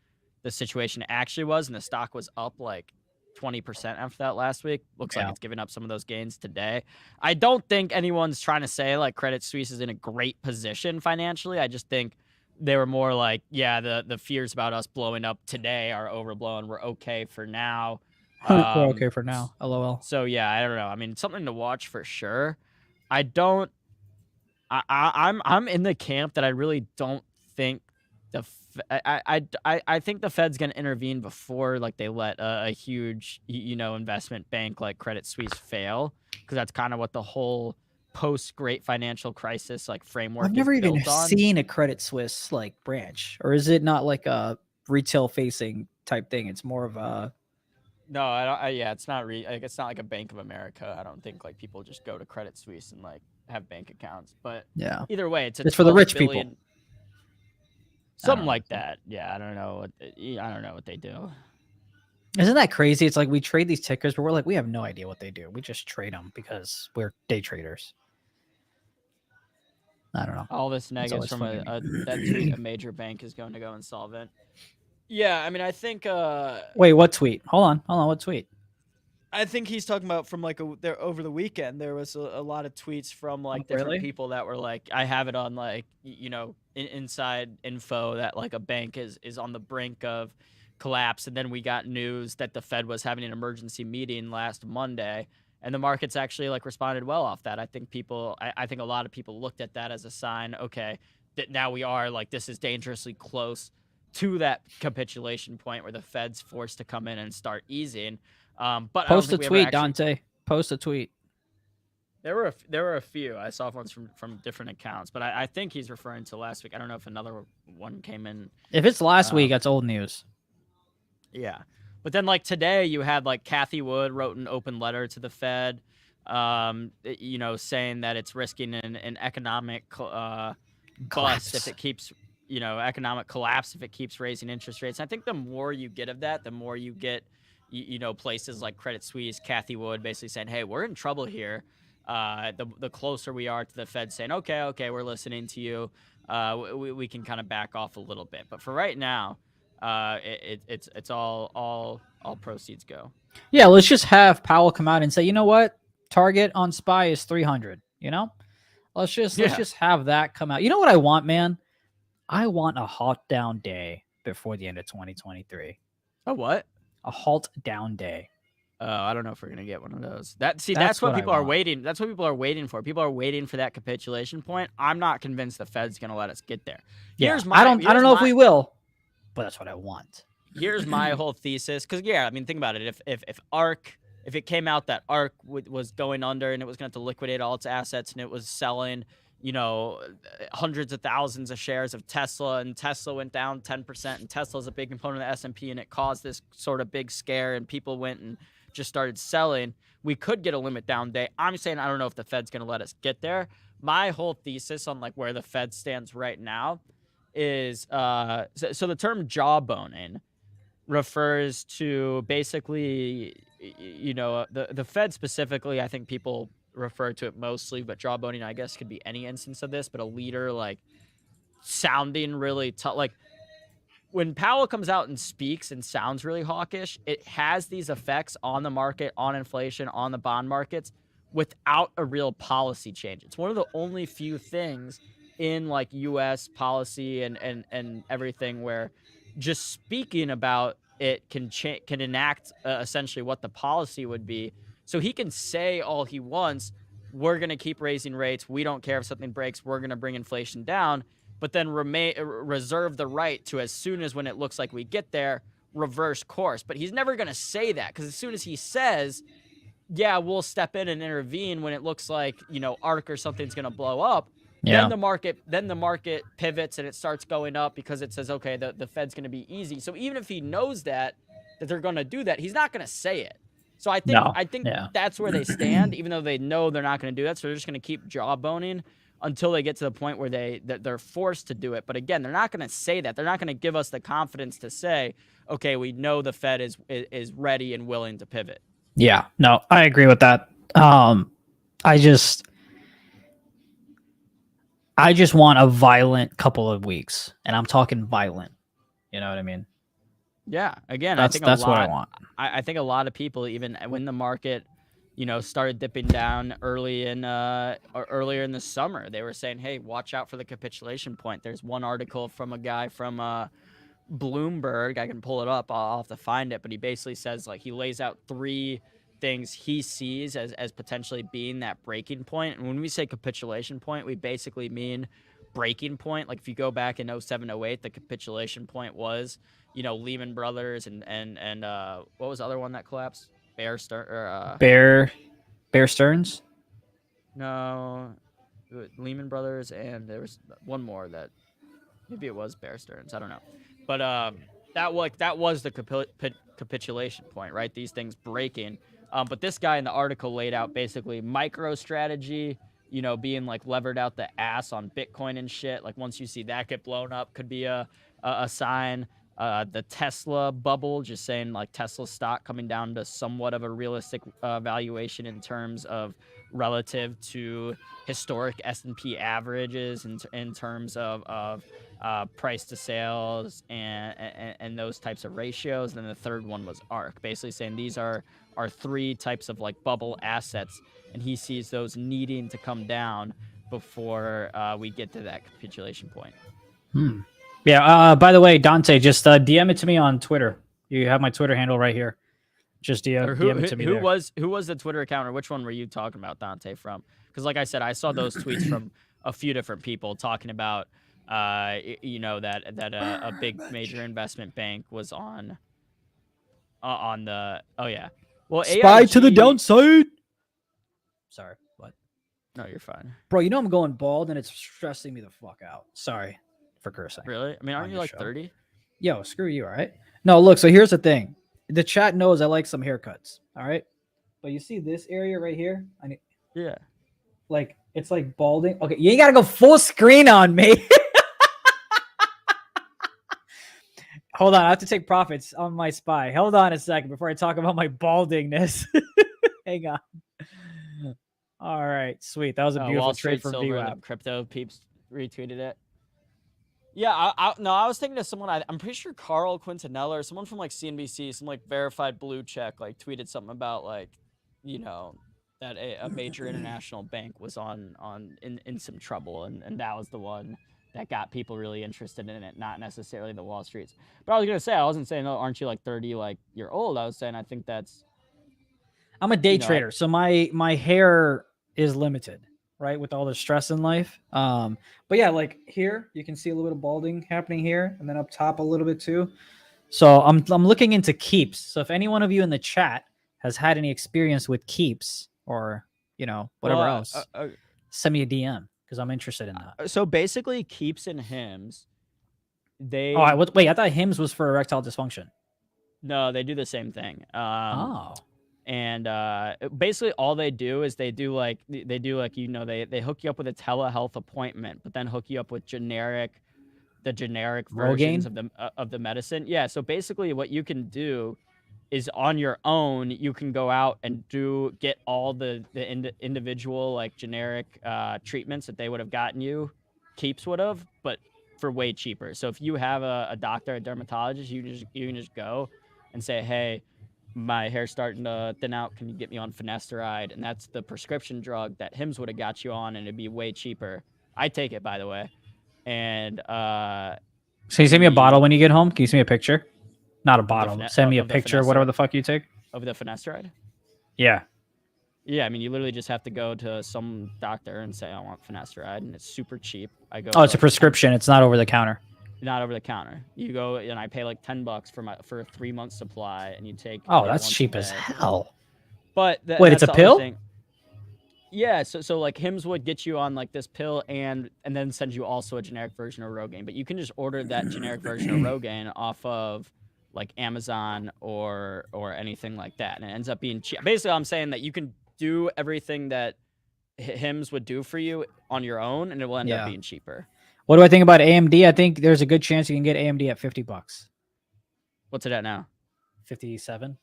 the situation actually was, and the stock was up like 20% after that last week. Looks like it's giving up some of those gains today. I don't think anyone's trying to say like Credit Suisse is in a great position financially. I just think they were more like, yeah, the fears about us blowing up today are overblown. We're okay for now. We're okay for now. LOL. So yeah, I don't know. I mean, something to watch for sure. I'm in the camp that I really don't think I think the Fed's gonna intervene before like they let a huge investment bank like Credit Suisse fail, because that's kind of what the whole post Great Financial Crisis like framework. I've never even seen a Credit Suisse like branch, or is it not like a retail facing type thing? It's more of a no. It's not it's not like a Bank of America. I don't think like people just go to Credit Suisse and like have bank accounts. But yeah, either way, it's for the rich people. Something like that. Yeah, I don't know what they do. Isn't that crazy? It's like we trade these tickers, but we're like, we have no idea what they do. We just trade them because we're day traders. I don't know. All this negatives from that tweet, a major bank is going to go insolvent. Yeah, I mean, I think. Wait, what tweet? Hold on. What tweet? I think he's talking about from like over the weekend. There was a lot of tweets from like different people that were like, I have it on like inside info that like a bank is on the brink of collapse, and then we got news that the Fed was having an emergency meeting last Monday, and the markets actually like responded well off that. I think I think a lot of people looked at that as a sign, okay, that now we are like, this is dangerously close to that capitulation point where the Fed's forced to come in and start easing. But post a tweet, Dante. Post a tweet. There were a few. I saw ones from different accounts, but I think he's referring to last week. I don't know if another one came in. If it's last week, that's old news. Yeah, but then like today, you had like Cathie Wood wrote an open letter to the Fed, saying that it's risking an economic bust if it keeps, economic collapse if it keeps raising interest rates. I think the more you get of that, the more you get, places like Credit Suisse, Cathie Wood basically saying, hey, we're in trouble here. The closer we are to the Fed saying, okay, we're listening to you, we can kind of back off a little bit. But for right now, it's all proceeds go. Yeah, let's just have Powell come out and say, you know what, target on SPY is 300. Let's just have that come out. You know what I want, man? I want a halt down day before the end of 2023. A what? A halt down day. I don't know if we're gonna get one of those. That's That's what what I people are want. waiting. That's what people are waiting for. People are waiting for that capitulation point. I'm not convinced the Fed's gonna let us get there. Yeah, I don't know if we will, but that's what I want. Here's my whole thesis, because I mean, think about it. If ARK, if it came out that ARK was going under and it was going to liquidate all its assets and it was selling, hundreds of thousands of shares of Tesla, and Tesla went down 10%, and Tesla's a big component of the S&P, and it caused this sort of big scare, and people went and just started selling, we could get a limit down day. I'm saying I don't know if the Fed's going to let us get there. My whole thesis on like where the Fed stands right now is so the term jawboning refers to basically, the Fed specifically. I think people refer to it mostly, but jawboning, I guess, could be any instance of this, but a leader like sounding really tough. Like when Powell comes out and speaks and sounds really hawkish, it has these effects on the market, on inflation, on the bond markets without a real policy change. It's one of the only few things in like US policy and everything where just speaking about it can enact essentially what the policy would be. So he can say all he wants, we're going to keep raising rates, we don't care if something breaks, we're going to bring inflation down, but then reserve the right to, as soon as when it looks like we get there, reverse course. But he's never going to say that, because as soon as he says, yeah, we'll step in and intervene when it looks like, ARK or something's going to blow up, then the market pivots and it starts going up because it says, okay, the Fed's going to be easy. So even if he knows that they're going to do that, he's not going to say it. So I think that's where they stand, even though they know they're not going to do that. So they're just going to keep jawboning until they get to the point where they're forced to do it. But again, they're not going to say that. They're not going to give us the confidence to say, okay, we know the Fed is ready and willing to pivot. Yeah, no, I agree with that. I just want a violent couple of weeks, and I'm talking violent. You know what I mean? Yeah. Again, that's what I want. I think a lot of people, even when the market, started dipping down earlier in the summer, they were saying, hey, watch out for the capitulation point. There's one article from a guy from Bloomberg. I can pull it up. I'll have to find it. But he basically says, like, he lays out 3 things he sees as potentially being that breaking point. And when we say capitulation point, we basically mean breaking point. Like if you go back in 07, 08, the capitulation point was, Lehman Brothers and what was the other one that collapsed? Bear Stearns? No, Lehman Brothers, and there was one more that maybe it was Bear Stearns. I don't know, but that was the capitulation point, right? These things breaking. But this guy in the article laid out basically MicroStrategy, being like levered out the ass on Bitcoin and shit. Like once you see that get blown up, could be a sign. The Tesla bubble, just saying like Tesla stock coming down to somewhat of a realistic valuation in terms of relative to historic S&P averages in terms of price to sales and those types of ratios. And then the third one was ARK, basically saying these are 3 types of like bubble assets, and he sees those needing to come down before we get to that capitulation point. Yeah. By the way, Dante, just DM it to me on Twitter. You have my Twitter handle right here. Just DM it to me. Who was the Twitter account, or which one were you talking about, Dante, from? Because like I said, I saw those tweets from a few different people talking about, that a big major investment bank was on the. Oh yeah. Well, Spy AIG, to the downside. Sorry, what? No, you're fine, bro. I'm going bald, and it's stressing me the fuck out. Sorry for cursing. Really? I mean, aren't you like 30? Yo, screw you, all right? No, look, so here's the thing. The chat knows I like some haircuts, all right? But you see this area right here? Yeah. Like, it's like balding. Okay, you ain't got to go full screen on me. Hold on, I have to take profits on my SPY. Hold on a second before I talk about my baldingness. Hang on. All right, sweet. That was a beautiful trade from VWAP. Crypto peeps retweeted it. Yeah, I was thinking of someone. I'm pretty sure Carl Quintanilla or someone from like CNBC, some like verified blue check, like tweeted something about like, that a major international bank was in some trouble, and that was the one that got people really interested in it, not necessarily the Wall Streets. But I was gonna say, I wasn't saying, oh, aren't you like 30, like you're old? I was saying I think that's I'm a day you know, trader, so my hair is limited, right, with all the stress in life. But yeah, like here you can see a little bit of balding happening here, and then up top a little bit too. So I'm looking into keeps. So if any one of you in the chat has had any experience with keeps or whatever else, send me a DM because I'm interested in that. So basically, keeps and hymns. They wait, I thought hymns was for erectile dysfunction. No, they do the same thing. And basically all they do is they do like they hook you up with a telehealth appointment, but then hook you up with the generic versions of the medicine. Yeah, so basically what you can do is on your own you can go out and get all the individual like generic treatments that they would have gotten you, keeps would have, but for way cheaper. So if you have a doctor, a dermatologist, you can just go and say, hey, my hair's starting to thin out, can you get me on finasteride? And that's the prescription drug that Hims would have got you on, and it'd be way cheaper. I take it, by the way. And so you send me a bottle when you get home? Can you send me a picture? Not a bottle. Send me a picture of whatever the fuck you take. Of the finasteride? Yeah. Yeah, I mean, you literally just have to go to some doctor and say, I want finasteride, and it's super cheap. It's a prescription. It's not over the counter. Not over the counter. You go and I pay like $10 for a 3-month supply, and you take. Oh, that's cheap as hell. But wait, it's a pill? Yeah, so like Hims would get you on like this pill and then send you also a generic version of Rogaine, but you can just order that generic version of Rogaine off of like Amazon or anything like that, and it ends up being cheap. Basically, I'm saying that you can do everything that Hims would do for you on your own, and it will end up being cheaper. What do I think about AMD? I think there's a good chance you can get AMD at $50. What's it at now? 57.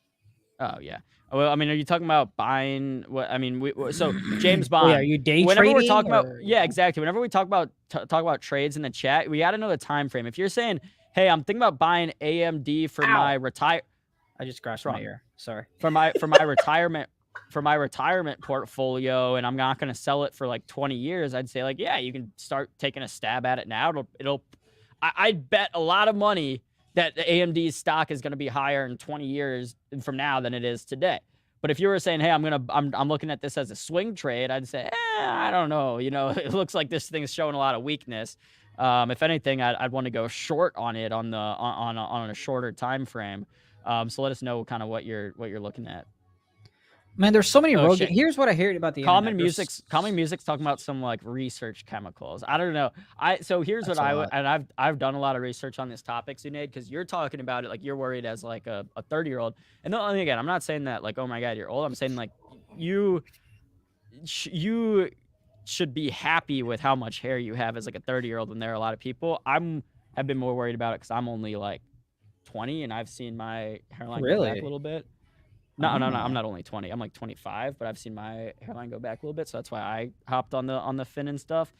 Oh yeah. Well, I mean, are you talking about buying? What I mean, so James Bond. Wait, are you day whenever trading? We're talking about, yeah, exactly. Whenever we talk about trades in the chat, we got to know the time frame. If you're saying, hey, I'm thinking about buying AMD for my retire. I just scratched my ear. Sorry. For my retirement. For my retirement portfolio, and I'm not going to sell it for like 20 years, I'd say like, yeah, you can start taking a stab at it now. I'd bet a lot of money that the AMD's stock is going to be higher in 20 years from now than it is today. But if you were saying, hey, I'm looking at this as a swing trade, I'd say, I don't know. It looks like this thing's showing a lot of weakness. If anything, I'd want to go short on it on a shorter time frame. So let us know kind of what you're looking at. Man, there's so many Rogaine. Here's what I heard about the Common Music's talking about some like research chemicals. I don't know. Here's what I've done a lot of research on this topic, Zunaid, because you're talking about it like you're worried as like a 30-year-old. And again, I'm not saying that like, oh my God, you're old. I'm saying like you should be happy with how much hair you have as like a 30-year-old when there are a lot of people. Have been more worried about it because I'm only like 20 and I've seen my hairline go back a little bit. No, I'm not only 20. I'm like 25, but I've seen my hairline go back a little bit, so that's why I hopped on the fin and stuff.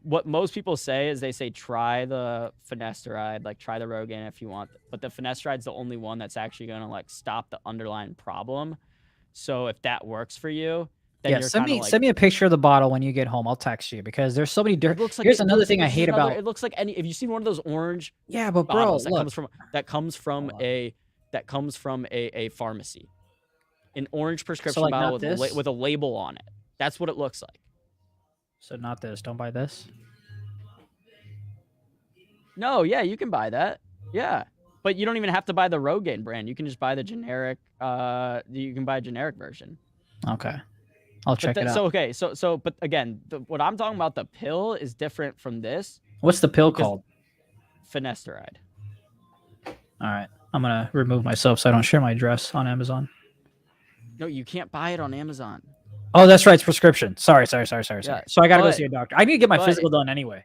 What most people say is they say try the finasteride, like try the Rogaine if you want, but the finasteride's the only one that's actually going to like stop the underlying problem. So if that works for you, then you're send me a picture of the bottle when you get home. I'll text you because there's so many different. Here's another thing I hate about. It looks like have you seen one of those orange? Yeah, but bro, that comes from a pharmacy. An orange prescription bottle with a label on it. That's what it looks like. So not this. Don't buy this. No, yeah, you can buy that. Yeah, but you don't even have to buy the Rogaine brand. You can just buy the generic. You can buy a generic version. Okay, I'll check it out. But again, what I'm talking about, the pill is different from this. What's the pill called? Finasteride. All right, I'm gonna remove myself so I don't share my address on Amazon. No, you can't buy it on Amazon. Oh, that's right. It's prescription. Sorry. Yeah, so I got to go see a doctor. I need to get my physical done anyway.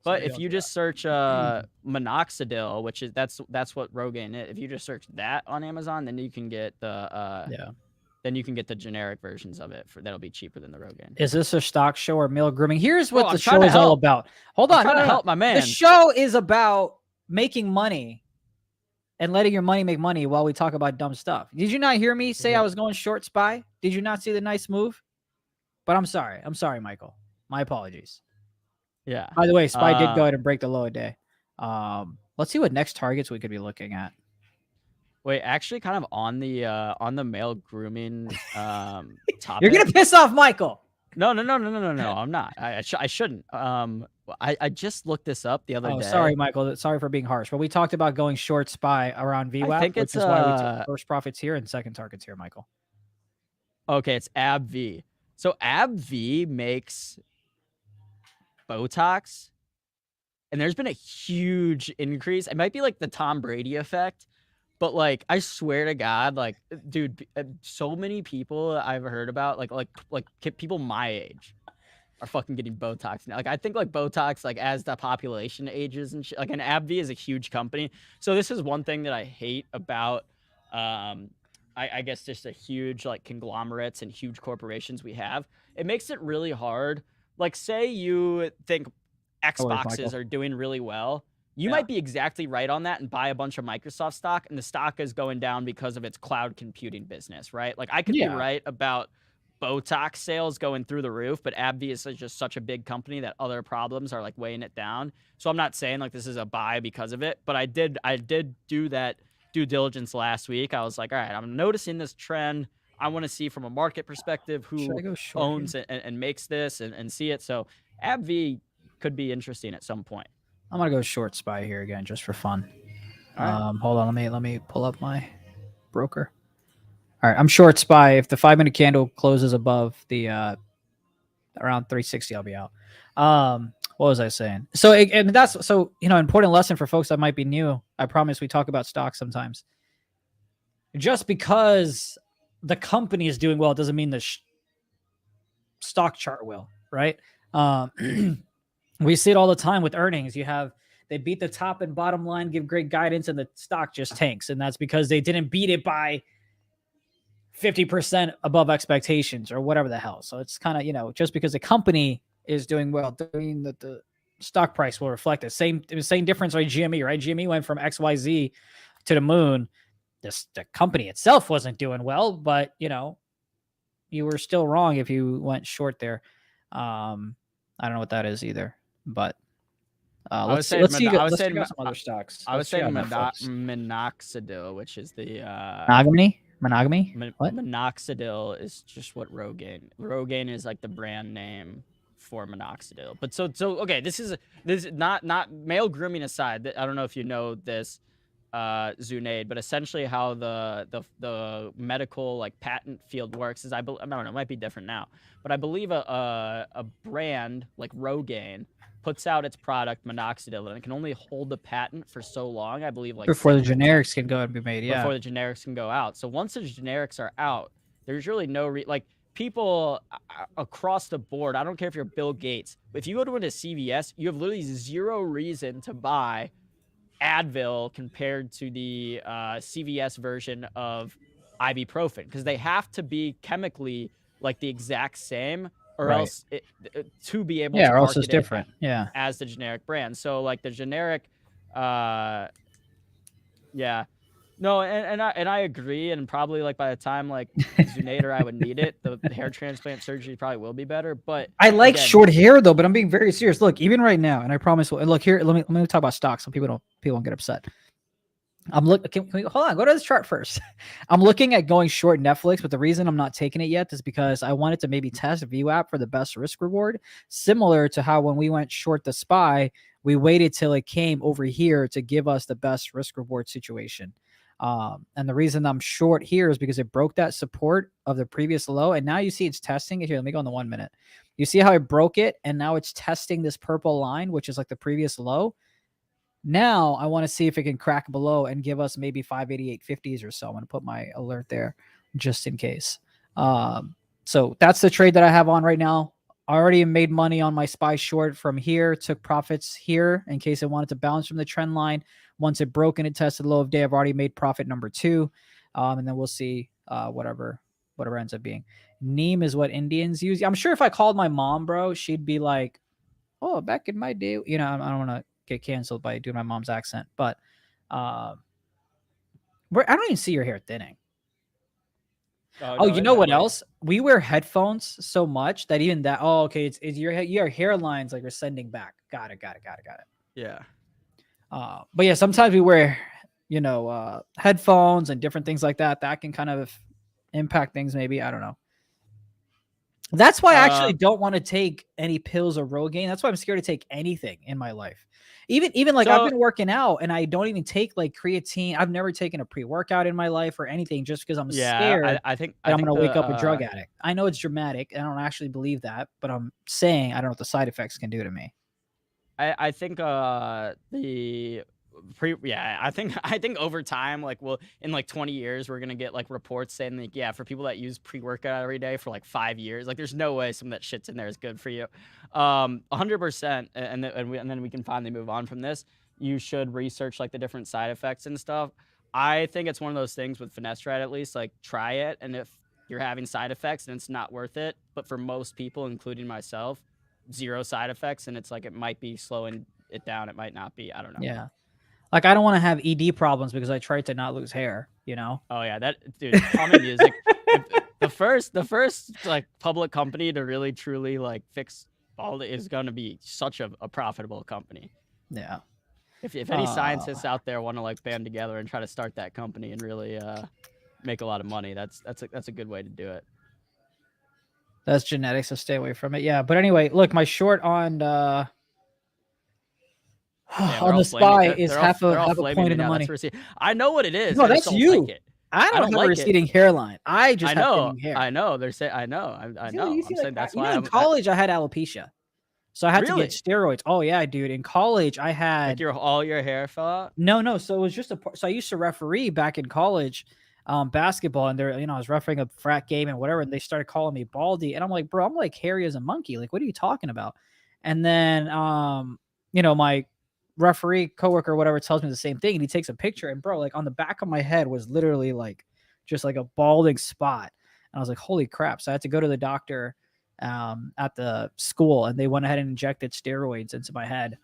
But if you just search minoxidil, which is that's what Rogaine is. If you just search that on Amazon, then you can get the generic versions of it that'll be cheaper than the Rogaine. Is this a stock show or male grooming? Here's what the show is all about. Hold on. I'm trying to help my man. The show is about making money and letting your money make money while we talk about dumb stuff. Did you not hear me say I was going short SPY? Did you not see the nice move? But I'm sorry. I'm sorry, Michael. My apologies. Yeah. By the way, SPY did go ahead and break the low a day. Let's see what next targets we could be looking at. Wait, actually, kind of on the male grooming topic. You're gonna piss off Michael. No. I'm not. I shouldn't. I just looked this up the other day. Sorry, Michael. Sorry for being harsh, but we talked about going short SPY around VWAP, think which it's, is why we took first profits here and second targets here, Michael. Okay, it's AbbVie. So AbbVie makes Botox, and there's been a huge increase. It might be like the Tom Brady effect, but like I swear to God, like dude, so many people I've heard about, like people my age, are fucking getting Botox now. Like I think like Botox, like as the population ages and shit, like an AbbVie is a huge company. So this is one thing that I hate about, I guess just a huge like conglomerates and huge corporations we have. It makes it really hard. Like say you think Xboxes are doing really well. You might be exactly right on that and buy a bunch of Microsoft stock, and the stock is going down because of its cloud computing business, right? Like I could be right about Botox sales going through the roof, but AbbVie is just such a big company that other problems are like weighing it down. So I'm not saying like this is a buy because of it, but I did do that due diligence last week. I was like, all right, I'm noticing this trend. I want to see from a market perspective who owns it and makes this and see it. So AbbVie could be interesting at some point. I'm gonna go short SPY here again just for fun. All right. Hold on, let me pull up my broker. All right, I'm short SPY. If the 5-minute candle closes above the around 360, I'll be out. What was I saying? So and that's so important lesson for folks that might be new. I promise we talk about stocks sometimes. Just because the company is doing well doesn't mean the stock chart will, right? We see it all the time with earnings. They beat the top and bottom line, give great guidance, and the stock just tanks. And that's because they didn't beat it by 50% above expectations or whatever the hell. So it's kind of, just because the company is doing well, doesn't mean that the stock price will reflect it. Same difference like GME, right? GME went from XYZ to the moon. The company itself wasn't doing well, but you were still wrong if you went short there. I don't know what that is either, but let's see some other stocks. I was saying minoxidil, which is the monogamy. What? Minoxidil is just what Rogaine is like the brand name for minoxidil. But so okay, this is not male grooming aside. I don't know if you know this, Zunaid, but essentially how the medical like patent field works is I don't know, it might be different now, but I believe a brand like Rogaine puts out its product minoxidil and it can only hold the patent for so long, I believe, like before the generics can go and be made. Before the generics can go out. So once the generics are out, there's really no like people across the board. I don't care if you're Bill Gates. If you go to a CVS, you have literally zero reason to buy Advil compared to the CVS version of ibuprofen, because they have to be chemically like the exact same, or else to be able to or else it's market it different. as the generic brand. So like the generic, no, and I agree, and probably like by the time like Zunaid or I would need it, the hair transplant surgery probably will be better. But I like short hair though, but I'm being very serious. Look, even right now, and I promise. Look here, let me talk about stocks so people won't get upset. I'm looking. Can we hold on? Go to this chart first. I'm looking at going short Netflix, but the reason I'm not taking it yet is because I wanted to maybe test VWAP for the best risk reward, similar to how when we went short the SPY, we waited till it came over here to give us the best risk reward situation. And the reason I'm short here is because it broke that support of the previous low, and now you see it's testing it here. Let me go on the 1 minute. You see how it broke it, and now it's testing this purple line, which is like the previous low. Now I want to see if it can crack below and give us maybe 588.50s or so. I'm going to put my alert there just in case. So that's the trade that I have on right now. I already made money on my SPY short from here, took profits here in case I wanted to bounce from the trend line. Once it broke and it tested low of day, I've already made profit number 2. And then we'll see whatever ends up being. Neem is what Indians use. I'm sure if I called my mom, bro, she'd be like, oh, back in my day, I don't want to get canceled by doing my mom's accent, but I don't even see your hair thinning. Oh, you know what else? We wear headphones so much that even that. Oh, okay. It's your hairlines like are sending back. Got it. Yeah. But yeah, sometimes we wear headphones and different things like that, that can kind of impact things. Maybe, I don't know. That's why I actually don't want to take any pills or Rogaine. That's why I'm scared to take anything in my life. Even like I've been working out and I don't even take like creatine. I've never taken a pre-workout in my life or anything just because I'm scared I think that I'm going to wake up a drug addict. I know it's dramatic. I don't actually believe that, but I'm saying I don't know what the side effects can do to me. I think I think over time, like in like 20 years, we're gonna get like reports saying like, yeah, for people that use pre-workout every day for like 5 years, like there's no way some of that shit's in there is good for you. 100%, and then we can finally move on from this. You should research like the different side effects and stuff. I think it's one of those things with finasteride, at least, like try it, and if you're having side effects and it's not worth it, but for most people, including myself, 0 side effects, and it's like it might be slowing it down, it might not be, I don't know. Yeah. Like I don't want to have ED problems because I tried to not lose hair, Oh yeah, that dude, calming music. The first like public company to really truly like fix all is going to be such a profitable company. Yeah. If any scientists out there want to like band together and try to start that company and really make a lot of money, that's a good way to do it. That's genetics, so stay away from it. Yeah, but anyway, look, my short on Damn, on the SPY is half a point in the now. money. I know what it is. No, that's you. Like I don't have a receding hairline. I just have thinning hair. I know. They're saying I know. I know. I'm saying that's why. In college, I had alopecia, so I had to get steroids. Oh yeah, dude. In college, I had like all your hair fell out. No. So it was just so I used to referee back in college, basketball, and they're I was refereeing a frat game and whatever, and they started calling me baldy, and I'm like, bro, I'm like hairy as a monkey. Like, what are you talking about? And then my referee coworker or whatever tells me the same thing, and he takes a picture, and bro, like on the back of my head was literally like just like a balding spot, and I was like, holy crap. So I had to go to the doctor at the school, and they went ahead and injected steroids into my head.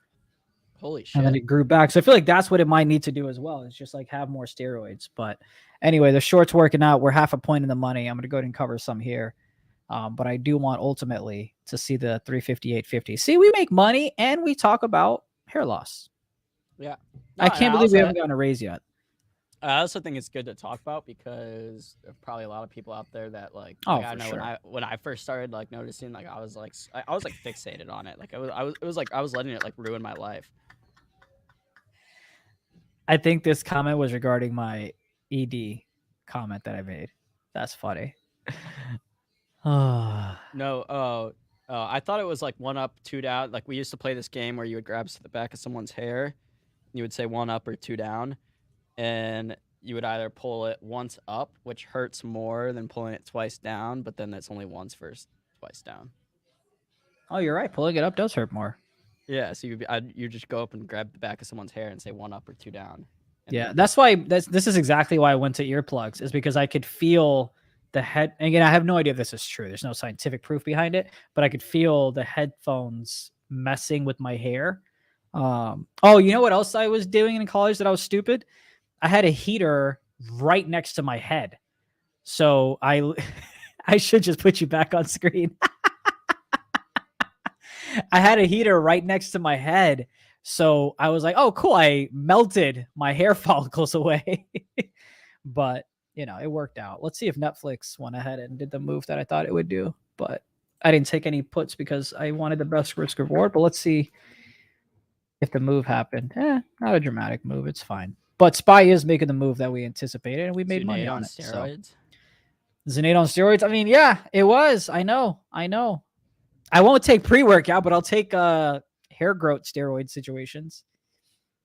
Holy shit. And then it grew back. So I feel like that's what it might need to do as well. It's just like have more steroids. But anyway, the short's working out. We're half a point in the money. I'm going to go ahead and cover some here. But I do want ultimately to see the 358.50. See, we make money and we talk about hair loss. Yeah. No, I can't believe we haven't gotten a raise yet. I also think it's good to talk about because there are probably a lot of people out there that like I know sure. when I first started like noticing, like I was like fixated on it. Like I was letting it like ruin my life. I think this comment was regarding my ED comment that I made. That's funny. No, I thought it was like 1 up, 2 down. Like we used to play this game where you would grab the back of someone's hair, and you would say 1 up or 2 down, and you would either pull it once up, which hurts more than pulling it twice down, but then that's only once versus twice down. Oh, you're right. Pulling it up does hurt more. Yeah, so you just go up and grab the back of someone's hair and say 1 up or 2 down. Yeah, that's why this is exactly why I went to earplugs, is because I could feel the head. Again, I have no idea if this is true. There's no scientific proof behind it, but I could feel the headphones messing with my hair. Oh, you know what else I was doing in college that I was stupid? I had a heater right next to my head. So I should just put you back on screen. I had a heater right next to my head. So I was like, oh, cool. I melted my hair follicles away. But, it worked out. Let's see if Netflix went ahead and did the move that I thought it would do. But I didn't take any puts because I wanted the best risk reward. But let's see if the move happened. Not a dramatic move. It's fine. But SPY is making the move that we anticipated, and we made money on it. Steroids. So. Zunate on steroids? I mean, yeah, it was. I know. I won't take pre-workout, but I'll take hair growth steroid situations.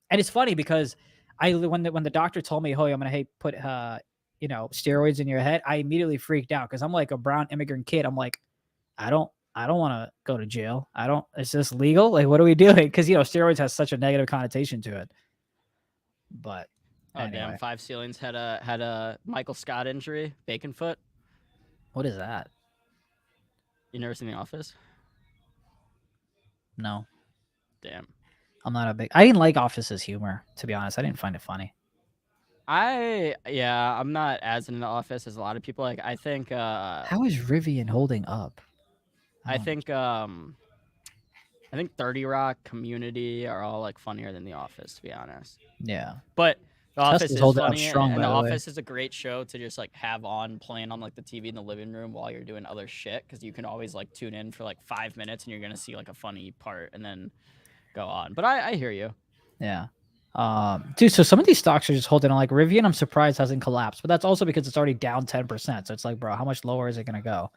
And it's funny because when the doctor told me, "Oh, I'm gonna put steroids in your head," I immediately freaked out because I'm like a brown immigrant kid. I'm like, I don't want to go to jail. Is this legal? Like, what are we doing? Because steroids has such a negative connotation to it. But anyway. Damn, 5 ceilings had a Michael Scott injury, bacon foot. What is that? You never seen The Office? No. Damn. I didn't like Office's humor, to be honest. I didn't find it funny. I'm not as into The Office as a lot of people. Like, I think how is Rivian holding up? I think 30 Rock, Community are all like funnier than The Office, to be honest. Yeah. But The Office Tesla's is holding up funny, strong, and by The the way. Office is a great show to just like have on playing on like the TV in the living room while you're doing other shit, because you can always like tune in for like 5 minutes and you're gonna see like a funny part and then go on. But I hear you. Yeah. Dude, so some of these stocks are just holding on. Like Rivian, I'm surprised hasn't collapsed, but that's also because it's already down 10%. So it's like, bro, how much lower is it gonna go?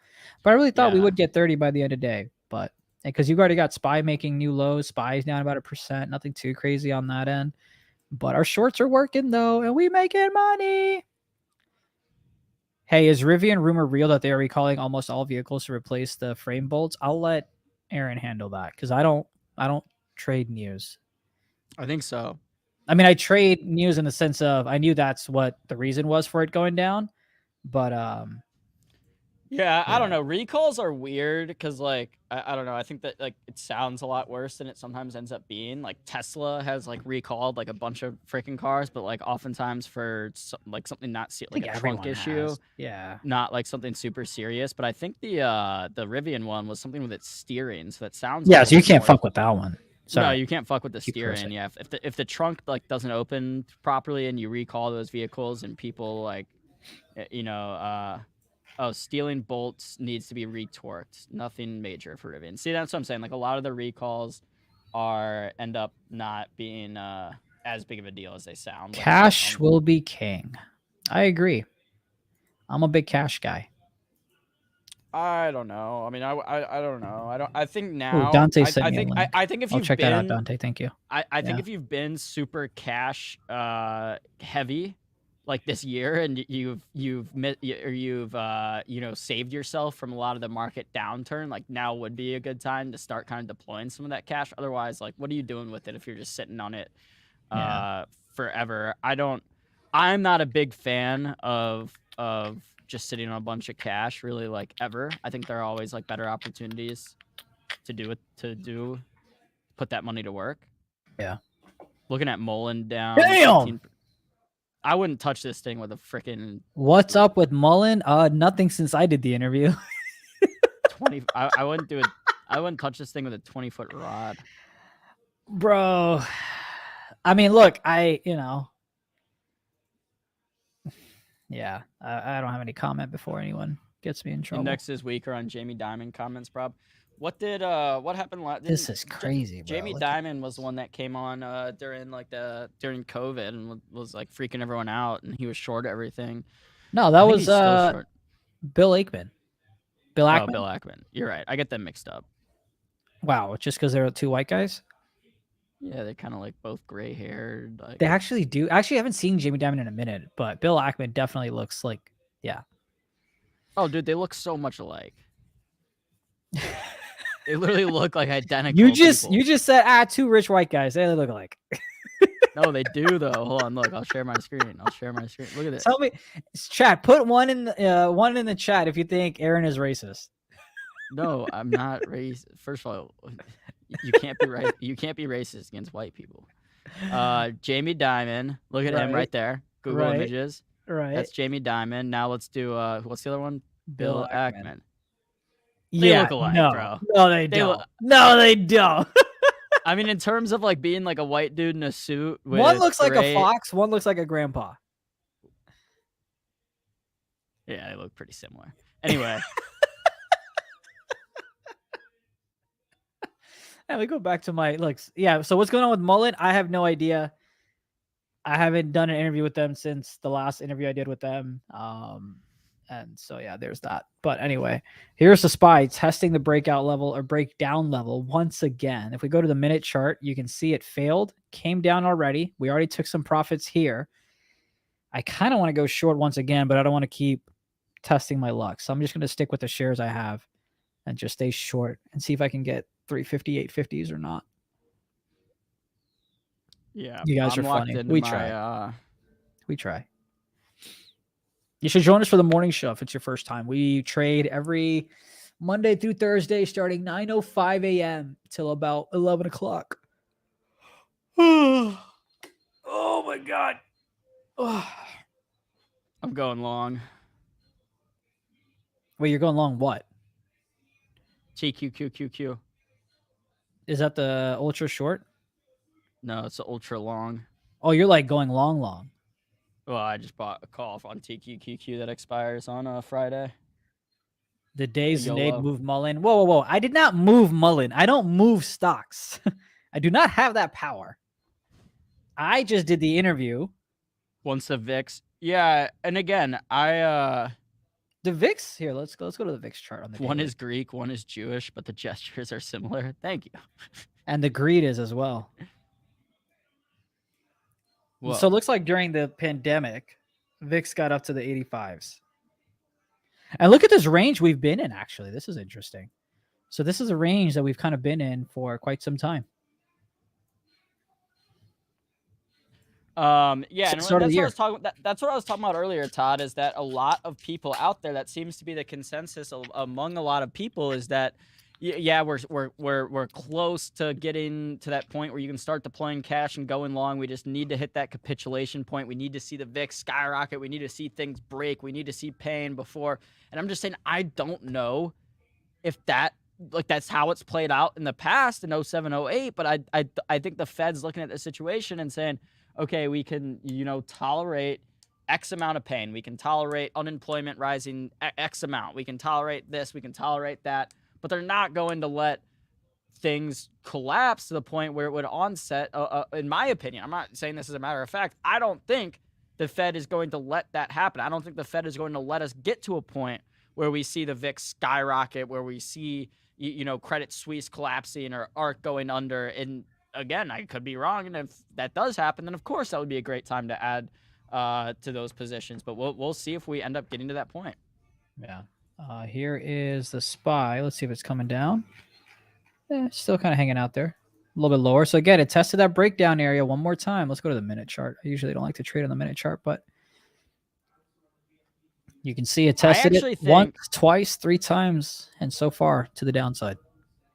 But I really thought we Yeah. would get 30 by the end of the day. But because you've already got SPY making new lows, SPY's down about 1%, nothing too crazy on that end. But our shorts are working though, and we making money. Hey, is Rivian rumor real that they are recalling almost all vehicles to replace the frame bolts? I'll let Aaron handle that because I don't trade news. I think so. I mean, I trade news in the sense of I knew that's what the reason was for it going down, but Yeah, I don't Yeah. know. Recalls are weird because, like, I don't know. I think that like it sounds a lot worse than it sometimes ends up being. Like Tesla has like recalled like a bunch of freaking cars, but like oftentimes for like something not I like think a trunk everyone issue, has. Yeah. not like something super serious. But I think the Rivian one was something with its steering, so that sounds a Yeah, little so you bit can't more. fuck with that one. No, Sorry. you can't fuck with the Keep steering. cursing. Yeah, if the trunk like doesn't open properly and you recall those vehicles and people like, you know, oh, stealing bolts needs to be retorqued. Nothing major for Rivian. See, that's what I'm saying. Like a lot of the recalls end up not being as big of a deal as they sound. Cash will be king. I agree. I'm a big cash guy. I don't know. I mean, I don't know. I think Ooh, now. Dante I sent me a think link. I think if I'll you've check that out, been Dante. Thank you. I think Yeah. if you've been super cash heavy like this year and you've you know saved yourself from a lot of the market downturn, like now would be a good time to start kind of deploying some of that cash. Otherwise, like what are you doing with it if you're just sitting on it forever? I'm not a big fan of just sitting on a bunch of cash really, like, ever. I think there are always like better opportunities to put that money to work. Yeah. Looking at Mullen down. Damn! 15. I wouldn't touch this thing with a freaking What's up with Mullen? Nothing since I did the interview. 20. I wouldn't do it. I wouldn't touch this thing with a 20-foot rod. Bro. I mean, look, yeah, I don't have any comment before anyone gets me in trouble. Indexes weaker on Jamie Dimon comments, Prob. What happened last? This is crazy, bro. Jamie Dimon was the one that came on during COVID and was like freaking everyone out, and he was short everything. No, that I think was he's still short. Bill Ackman. Bill Ackman. Oh, Bill Ackman. You're right. I get them mixed up. Wow, just because they're two white guys? Yeah, they're kind of like both gray haired. Like They actually do. Actually, I haven't seen Jamie Dimon in a minute, but Bill Ackman definitely looks like, yeah. Oh, dude, they look so much alike. They literally look like identical. You just said two rich white guys. They look alike. No, they do though. Hold on, look. I'll share my screen. Look at this. Tell me, chat. Put one in the chat if you think Aaron is racist. No, I'm not racist. First of all, you can't be right. You can't be racist against white people. Jamie Dimon. Look at him right there. Google images. Right. That's Jamie Dimon. Now let's do what's the other one? Bill Ackman. They look alike, bro. No, they don't. No, they don't. I mean, in terms of like being like a white dude in a suit. With one looks like a fox. One looks like a grandpa. Yeah, they look pretty similar. Anyway. And we go back to my looks. Yeah. So what's going on with Mullen? I have no idea. I haven't done an interview with them since the last interview I did with them. And so, yeah, there's that. But anyway, here's the SPY testing the breakout level or breakdown level once again. If we go to the minute chart, you can see it failed, came down already. We already took some profits here. I kind of want to go short once again, but I don't want to keep testing my luck. So I'm just going to stick with the shares I have and just stay short and see if I can get 350, 850s or not. Yeah, you guys are funny. We try. You should join us for the morning show if it's your first time. We trade every Monday through Thursday starting 9:05 a.m. till about 11 o'clock. Oh my God. I'm going long. Wait, you're going long what? TQQQQ. Is that the ultra short? No, it's the ultra long. Oh, you're like going long. Well, I just bought a call on TQQQ that expires on Friday. The days Nate YOLO. moved Mullen. Whoa, whoa, whoa. I did not move Mullen. I don't move stocks. I do not have that power. I just did the interview. Once the VIX. Yeah, and again, The VIX here. Let's go to the VIX chart on the one daily. is Greek, one is Jewish, but the gestures are similar. Thank you. And the greed is as well. Whoa. So it looks like during the pandemic, VIX got up to the 85s. And look at this range we've been in, actually. This is interesting. So this is a range that we've kind of been in for quite some time. Yeah, and Start of the year. that's what I was talking about earlier, Todd, is that a lot of people out there, that seems to be the consensus among a lot of people, is that yeah, we're close to getting to that point where you can start deploying cash and going long. We just need to hit that capitulation point. We need to see the VIX skyrocket. We need to see things break. We need to see pain before. And I'm just saying, I don't know if that's how it's played out in the past in 07, 08, but I think the Fed's looking at the situation and saying, okay, we can, tolerate X amount of pain. We can tolerate unemployment rising X amount. We can tolerate this. We can tolerate that. But they're not going to let things collapse to the point where it would onset, in my opinion. I'm not saying this as a matter of fact. I don't think the Fed is going to let that happen. I don't think the Fed is going to let us get to a point where we see the VIX skyrocket, where we see, Credit Suisse collapsing or ARK going under. And again, I could be wrong. And if that does happen, then of course that would be a great time to add to those positions. But we'll see if we end up getting to that point. Yeah. Here is the SPY. Let's see if it's coming down. Still kind of hanging out there. A little bit lower. So again, it tested that breakdown area one more time. Let's go to the minute chart. I usually don't like to trade on the minute chart, but you can see it tested it once, twice, 3 times, and so far to the downside.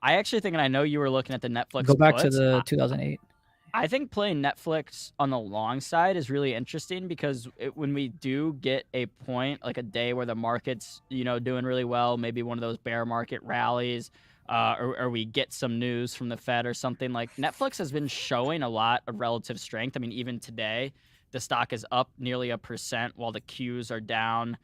I actually think, and I know you were looking at the Netflix Go back puts, to the 2008. I think playing Netflix on the long side is really interesting because when we do get a point, like a day where the market's, doing really well, maybe one of those bear market rallies, or we get some news from the Fed or something, like Netflix has been showing a lot of relative strength. I mean, even today, the stock is up nearly 1%, while the Qs are down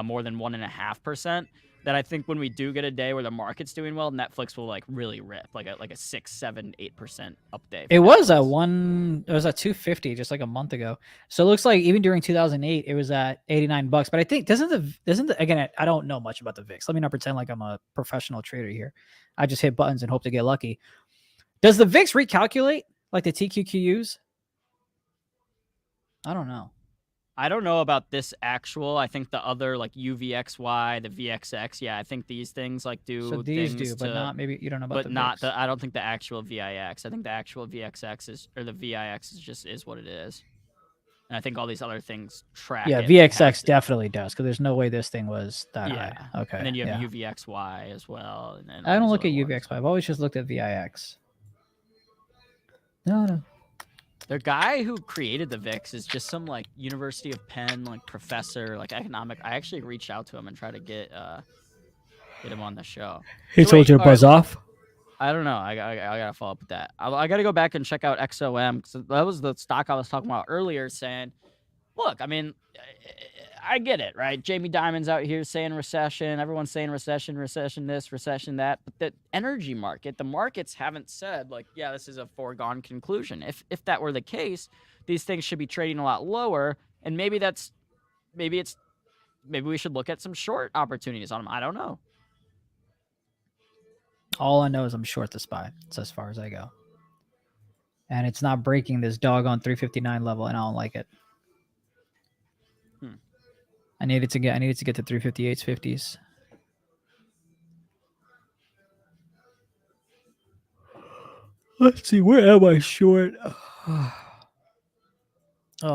more than 1.5%. That I think when we do get a day where the market's doing well, Netflix will really rip like a 6, 7, 8% up day. It was at 250 just like a month ago. So it looks like even during 2008, it was at $89. But I think again, I don't know much about the VIX. Let me not pretend like I'm a professional trader here. I just hit buttons and hope to get lucky. Does the VIX recalculate like the TQQUs? I don't know. I don't know about this actual. I think the other like UVXY, the VXX. Yeah, I think these things do. So these do, but not maybe you don't know about. But not the. I don't think the actual VIX. I think the actual VXX the VIX is what it is. And I think all these other things track. Yeah, VXX definitely does because there's no way this thing was that high. Okay. And then you have UVXY as well. And then I don't look at UVXY. I've always just looked at VIX. No. The guy who created the VIX is just some University of Penn professor economic. I actually reached out to him and tried to get him on the show. He told you to buzz off? I don't know. I gotta follow up with that. I gotta go back and check out XOM because that was the stock I was talking about earlier. Saying, look, I mean, I get it, right? Jamie Dimon's out here saying recession. Everyone's saying recession this, recession that. But the energy market, the markets haven't said yeah, this is a foregone conclusion. If that were the case, these things should be trading a lot lower. And maybe we should look at some short opportunities on them. I don't know. All I know is I'm short the SPY. It's as far as I go. And it's not breaking this doggone 359 level, and I don't like it. I needed to get to 358s, 50s. Let's see, where am I short? Oh,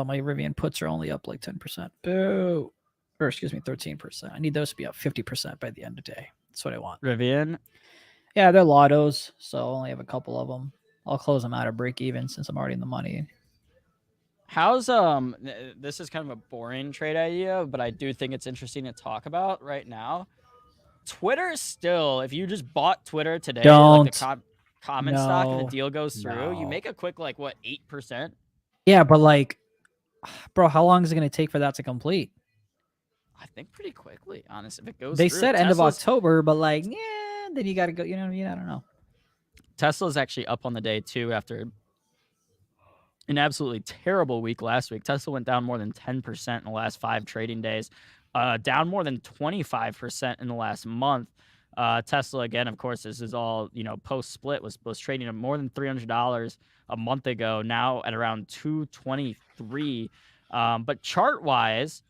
my Rivian puts are only up 10%. Boo. Or excuse me, 13%. I need those to be up 50% by the end of the day. That's what I want. Rivian? Yeah, they're lottos, so I only have a couple of them. I'll close them out at break even since I'm already in the money. How's this is kind of a boring trade idea, but I do think it's interesting to talk about right now. Twitter still, if you just bought Twitter today, the common stock, and the deal goes through, you make a quick 8%? Yeah, but Bro, how long is it going to take for that to complete? I think pretty quickly, honestly. If it goes They through, said end of October, but like, yeah, then you got to go. You know what I mean? I don't know. Tesla's actually up on the day too after an absolutely terrible week last week. Tesla went down more than 10% in the last 5 trading days, down more than 25% in the last month. Tesla, again, of course, this is all, post split, was trading at more than $300 a month ago, now at around 223. But chart wise,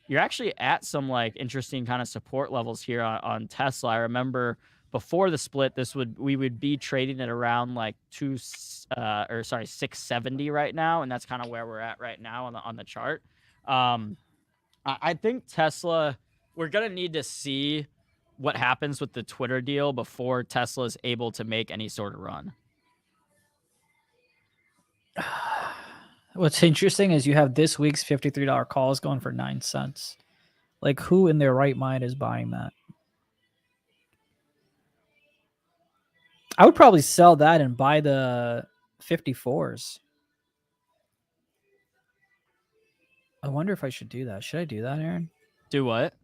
you're actually at some like interesting kind of support levels here on Tesla. I remember before the split, we would be trading at around like 670 right now, and that's kind of where we're at right now on the chart. I think Tesla, we're gonna need to see what happens with the Twitter deal before Tesla is able to make any sort of run. What's interesting is you have this week's $53 calls going for 9 cents. Like, who in their right mind is buying that? I would probably sell that and buy the 54s. I wonder if I should do that. Should I do that, Aaron? Do what?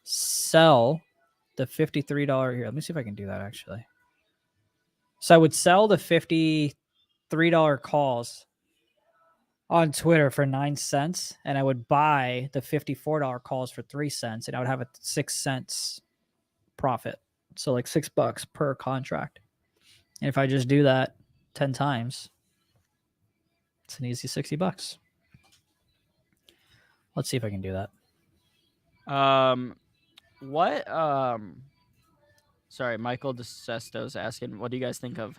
Sell the $53 here. Let me see if I can do that actually. So I would sell the $53 calls on Twitter for 9 cents, and I would buy the $54 calls for 3 cents, and I would have a 6 cents profit. So like $6 per contract. And if I just do that 10 times, it's an easy $60. Let's see if I can do that. Sorry, Michael DeSesto's asking, what do you guys think of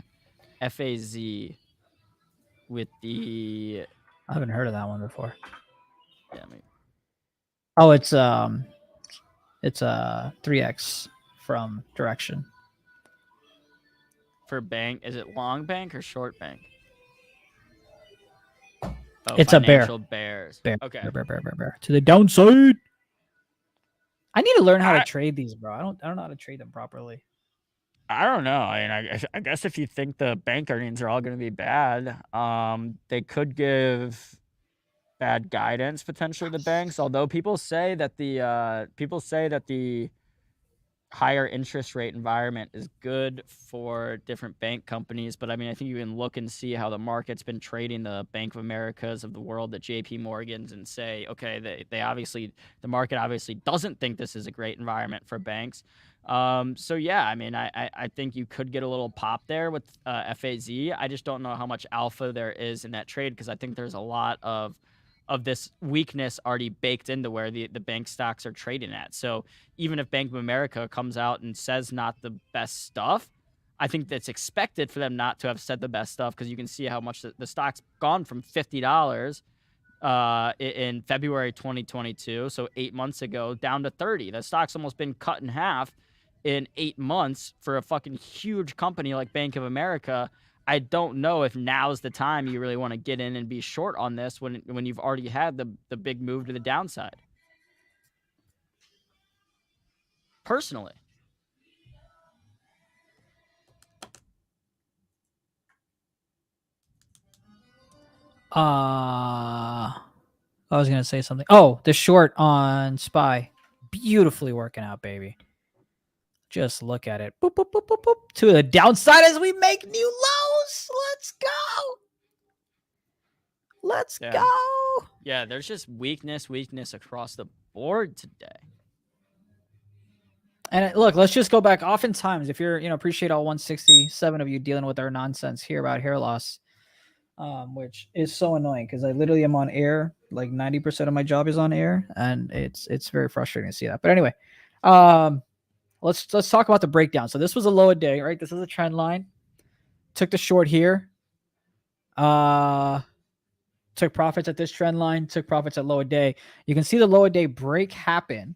FAZ with the... I haven't heard of that one before. Yeah, Oh, it's a 3x from direction. For bank, is it long bank or short bank? Oh, It's a bear. financial bears. Bear. Okay. Bear. To the downside. I need to learn how to trade these, bro. I don't know how to trade them properly. I don't know. I mean, I guess if you think the bank earnings are all going to be bad, they could give bad guidance potentially to banks. Although people say that the higher interest rate environment is good for different bank companies. But I mean, I think you can look and see how the market's been trading the Bank of Americas of the world, the JP Morgans, and say, okay, the market obviously doesn't think this is a great environment for banks. So yeah, I mean, I think you could get a little pop there with FAZ. I just don't know how much alpha there is in that trade, because I think there's a lot of this weakness already baked into where the bank stocks are trading at. So even if Bank of America comes out and says not the best stuff, I think that's expected for them not to have said the best stuff, because you can see how much the stock's gone from $50 in February 2022, so 8 months ago, down to 30. The stock's almost been cut in half in 8 months for a fucking huge company like Bank of America. I don't know if now's the time you really want to get in and be short on this when you've already had the big move to the downside. Personally. I was going to say something. Oh, the short on SPY. Beautifully working out, baby. Just look at it. Boop, boop, boop, boop, boop. To the downside as we make new lows. Let's go. Let's go. Yeah, there's just weakness across the board today. And look, let's just go back. Oftentimes, if you're, appreciate all 167 of you dealing with our nonsense here about hair loss, which is so annoying because I literally am on air. Like 90% of my job is on air, and it's very frustrating to see that. But anyway, let's talk about the breakdown. So this was a low a day, right? This is a trend line. Took the short here. Took profits at this trend line. Took profits at low a day. You can see the low a day break happen,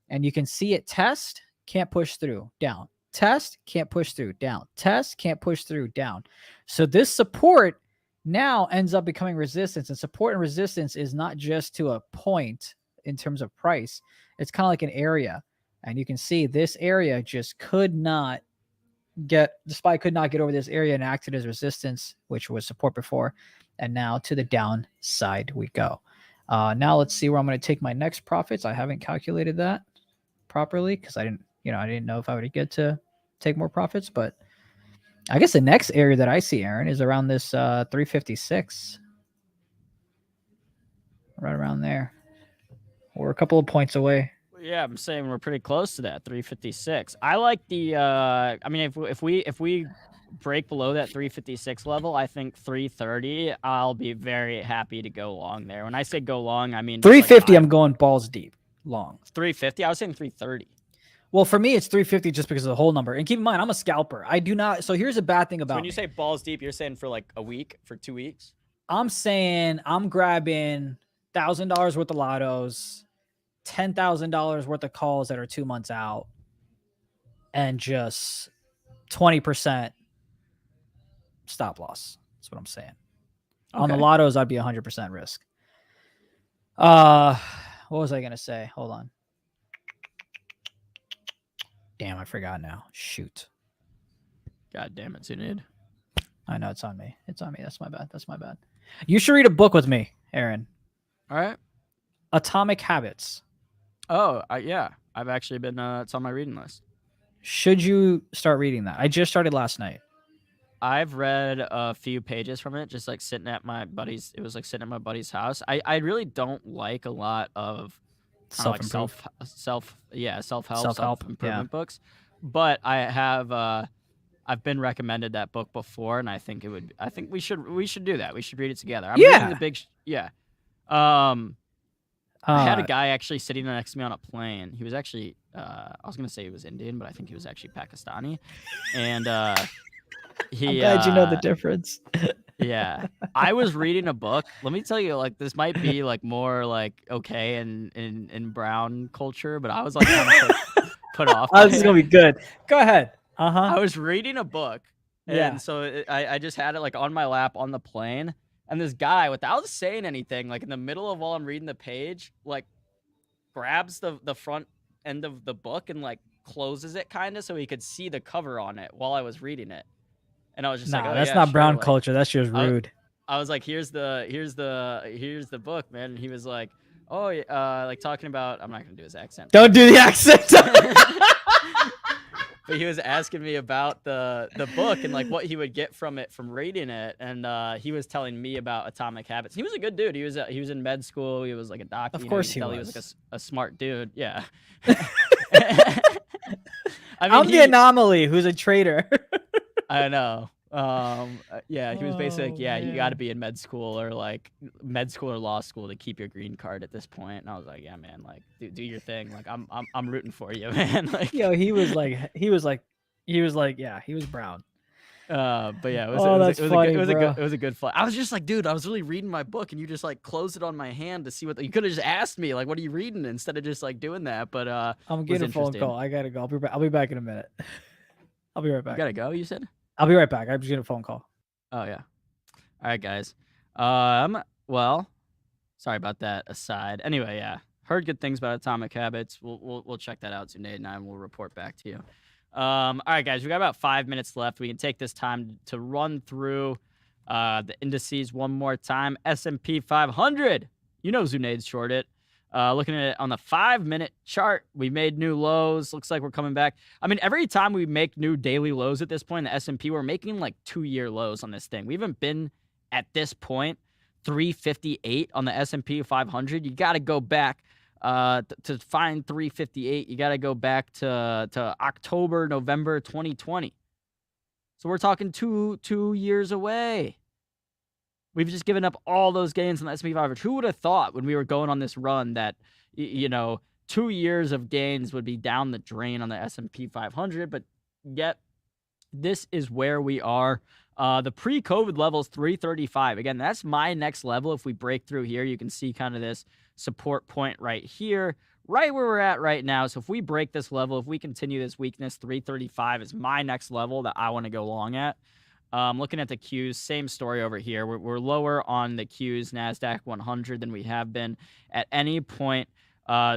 and you can see it test. Can't push through, down. Test, can't push through, down. Test, can't push through, down. So this support now ends up becoming resistance, and support and resistance is not just to a point in terms of price. It's kind of like an area, and you can see this area just could not get, the SPY could not get over this area and acted as resistance, which was support before, and now to the downside we go. Now let's see where I'm going to take my next profits. I haven't calculated that properly because I didn't know if I would get to take more profits, but I guess the next area that I see, Aaron, is around this 356. Right around there. We're a couple of points away. Yeah, I'm saying we're pretty close to that 356. I like the I mean if we break below that 356 level, I think 330 I'll be very happy to go long there. When I say go long, I mean 350 I'm going balls deep long. 350. I was saying 330. Well, for me it's 350 just because of the whole number. And keep in mind I'm a scalper. I do not. So here's a bad thing about So when you say balls deep, you're saying for like a week, for 2 weeks? I'm saying I'm grabbing $1,000 worth of lottos, $10,000 worth of calls that are 2 months out, and just 20% stop loss. That's what I'm saying. Okay. On the lottos, I'd be 100% risk. What was I gonna say? Hold on. Damn, I forgot now. Shoot. God damn it, Zunid. I know it's on me. It's on me. That's my bad. That's my bad. You should read a book with me, Aaron. All right. Atomic Habits. Oh, yeah. I've actually been, it's on my reading list. Should you start reading that? I just started last night. I've read a few pages from it, just like sitting at my buddy's. It was like sitting at my buddy's house. I really don't like a lot of like self-help, self-improvement books. But I've been recommended that book before, and I think we should do that. We should read it together. I'm reading the big, I had a guy actually sitting next to me on a plane. He was actually, I was gonna say he was Indian, but I think he was actually Pakistani, and I'm glad you know the difference. Yeah, I was reading a book. Let me tell you, like this might be like more like okay in brown culture, but I was like kind of put off. Oh, this is gonna be good. Go ahead. I was reading a book, and so I just had it like on my lap on the plane, and this guy, without saying anything, like in the middle of while I'm reading the page, like grabs the front end of the book and like closes it kind of so he could see the cover on it while I was reading it. And I was just like, oh, that's yeah, not sure. brown like, culture. That's just rude. I was like, here's the book, man. And he was like, oh, like talking about, I'm not gonna do his accent. Don't do the accent. But he was asking me about the book and like what he would get from it from reading it, and he was telling me about Atomic Habits. He was a good dude. He was in med school. He was like a doctor. Of course he was. He was like a smart dude. Yeah. I mean, I'm the anomaly who's a traitor. I know. Yeah, he was basically like, yeah, you got to be in med school or law school to keep your green card at this point. And I was like, yeah, man, like do your thing. Like I'm rooting for you, man. Like, yo, he was brown. But yeah, it was a good flight. I was just like, dude, I was really reading my book, and you just like closed it on my hand to see what you could have just asked me, like, what are you reading, instead of just like doing that. But I'm getting a phone call. I gotta go. I'll be back in a minute. I'll be right back. You gotta go, you said? I'll be right back. I'm just getting a phone call. Oh yeah. All right, guys. Well, sorry about that aside. Anyway, yeah, heard good things about Atomic Habits. We'll check that out soon, and we'll report back to you. All right, guys, we got about 5 minutes left. We can take this time to run through the indices one more time. S&P 500. You know Zunaid's short it. Looking at it on the 5-minute chart, we made new lows. Looks like we're coming back. I mean, every time we make new daily lows at this point, the S&P, we're making like 2-year lows on this thing. We haven't been at this point 358 on the S&P 500. You got to go back to find 358. You got to go back to October, November 2020. So we're talking two years away. We've just given up all those gains on the S&P 500. Who would have thought when we were going on this run that, 2 years of gains would be down the drain on the S&P 500? But yet, this is where we are. The pre-COVID level is 335. Again, that's my next level. If we break through here, you can see kind of this support point right here, right where we're at right now. So if we break this level, if we continue this weakness, 335 is my next level that I want to go long at. Looking at the Qs, same story over here. We're lower on the Qs, NASDAQ 100, than we have been at any point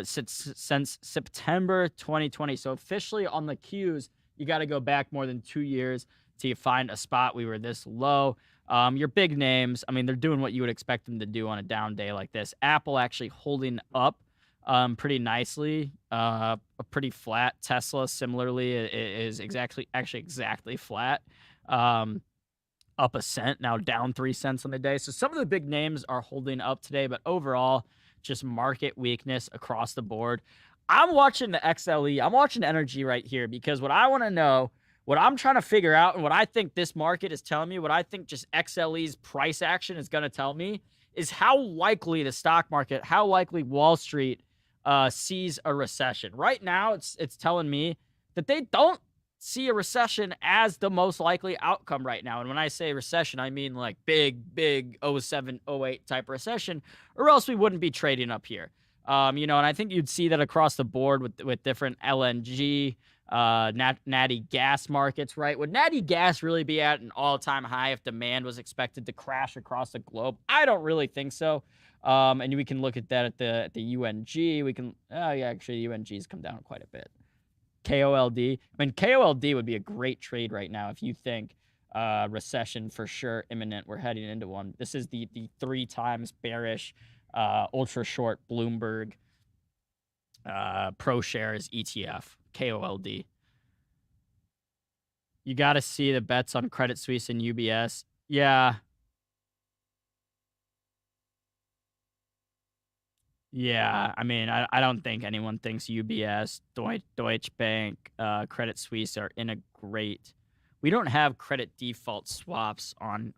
since September 2020. So officially on the Qs, you got to go back more than 2 years to find a spot we were this low. Your big names, I mean, they're doing what you would expect them to do on a down day like this. Apple actually holding up pretty nicely, pretty flat. Tesla similarly is actually exactly flat. Up a cent, now down 3 cents on the day. So some of the big names are holding up today, but overall, just market weakness across the board. I'm watching the XLE. I'm watching energy right here because what I want to know, what I'm trying to figure out, and what I think this market is telling me, what I think just XLE's price action is going to tell me is how likely the stock market, how likely Wall Street sees a recession. Right now, it's telling me that they don't see a recession as the most likely outcome right now. And when I say recession, I mean like big 07, 08 type recession, or else we wouldn't be trading up here. And I think you'd see that across the board with different LNG, natty gas markets, right? Would natty gas really be at an all-time high if demand was expected to crash across the globe? I don't really think so. And we can look at that at the UNG. We can, actually, the UNG's come down quite a bit. KOLD. I mean, KOLD would be a great trade right now if you think recession for sure imminent. We're heading into one. This is the 3 times bearish ultra short Bloomberg Pro Shares ETF, KOLD. You got to see the bets on Credit Suisse and UBS. Yeah. Yeah, I mean, I don't think anyone thinks UBS, Deutsche Bank, Credit Suisse are in a great. We don't have credit default swaps on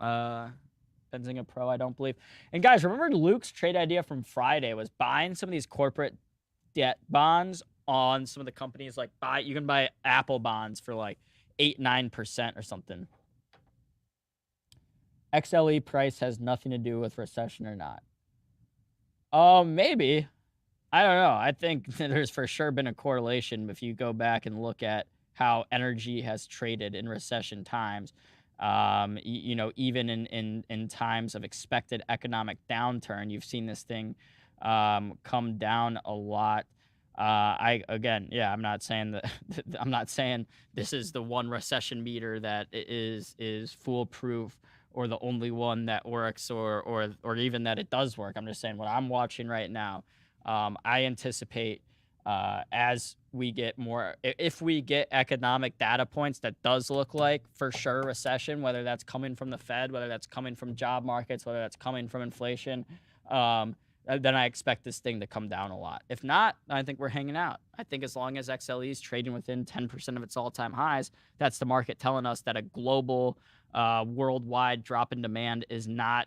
Benzinga Pro, I don't believe. And guys, remember Luke's trade idea from Friday was buying some of these corporate debt bonds on some of the companies. Like you can buy Apple bonds for like 8-9% or something. XLE price has nothing to do with recession or not. Maybe. I don't know. I think there's for sure been a correlation if you go back and look at how energy has traded in recession times. Even in times of expected economic downturn, you've seen this thing come down a lot. I'm not saying that I'm not saying this is the one recession meter that is foolproof or the only one that works or even that it does work. I'm just saying what I'm watching right now. I anticipate as we get more, if we get economic data points that does look like for sure recession, whether that's coming from the Fed, whether that's coming from job markets, whether that's coming from inflation, then I expect this thing to come down a lot. If not, I think we're hanging out. I think as long as XLE is trading within 10% of its all-time highs, that's the market telling us that a global, worldwide drop in demand is not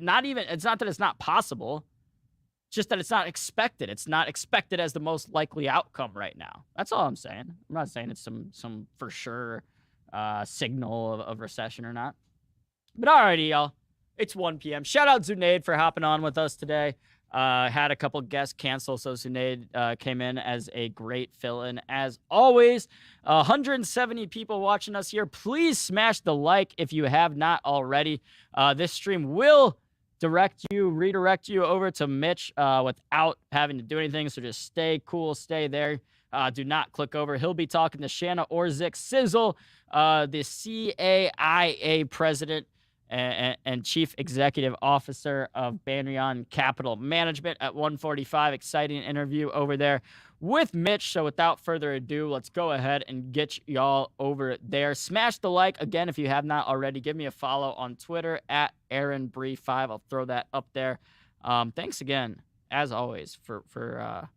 even, it's not that it's not possible, just that it's not expected. It's not expected as the most likely outcome right now. That's all I'm saying. I'm not saying it's some for sure signal of recession or not. But alrighty, y'all. It's 1 p.m. Shout out Zunaid for hopping on with us today. Had a couple guests cancel, so Zunaid came in as a great fill-in as always. 170 people watching us here. Please smash the like if you have not already. This stream will redirect you over to Mitch without having to do anything, so just stay cool, stay there. Do not click over. He'll be talking to Shanna Orzik Sizzle, the CAIA president and Chief Executive Officer of Banyan Capital Management at 1:45. Exciting interview over there with Mitch. So without further ado, let's go ahead and get y'all over there. Smash the like. Again, if you have not already, give me a follow on Twitter at AaronBree5. I'll throw that up there. Thanks again, as always, for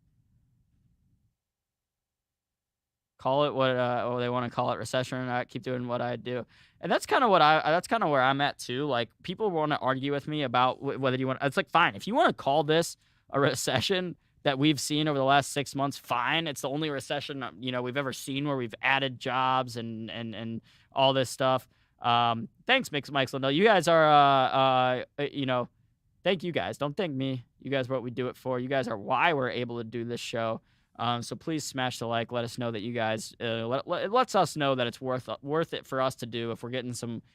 call it what they want to call it, recession or not. Keep doing what I do, and that's kind of that's kind of where I'm at too. Like, people want to argue with me about whether you want. It's like, fine, if you want to call this a recession that we've seen over the last 6 months, fine. It's the only recession we've ever seen where we've added jobs and all this stuff. Thanks, Mike Lindell. You guys are thank you guys. Don't thank me. You guys are what we do it for. You guys are why we're able to do this show. So please smash the like. Let us know that you guys, it lets us know that it's worth it for us to do. If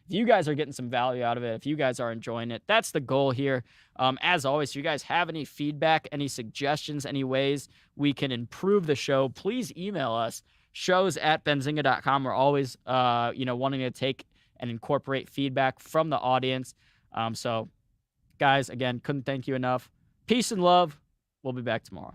you guys are getting some value out of it, if you guys are enjoying it, that's the goal here. As always, if you guys have any feedback, any suggestions, any ways we can improve the show, please email us, shows@benzinga.com. We're always, wanting to take and incorporate feedback from the audience. So, guys, again, couldn't thank you enough. Peace and love. We'll be back tomorrow.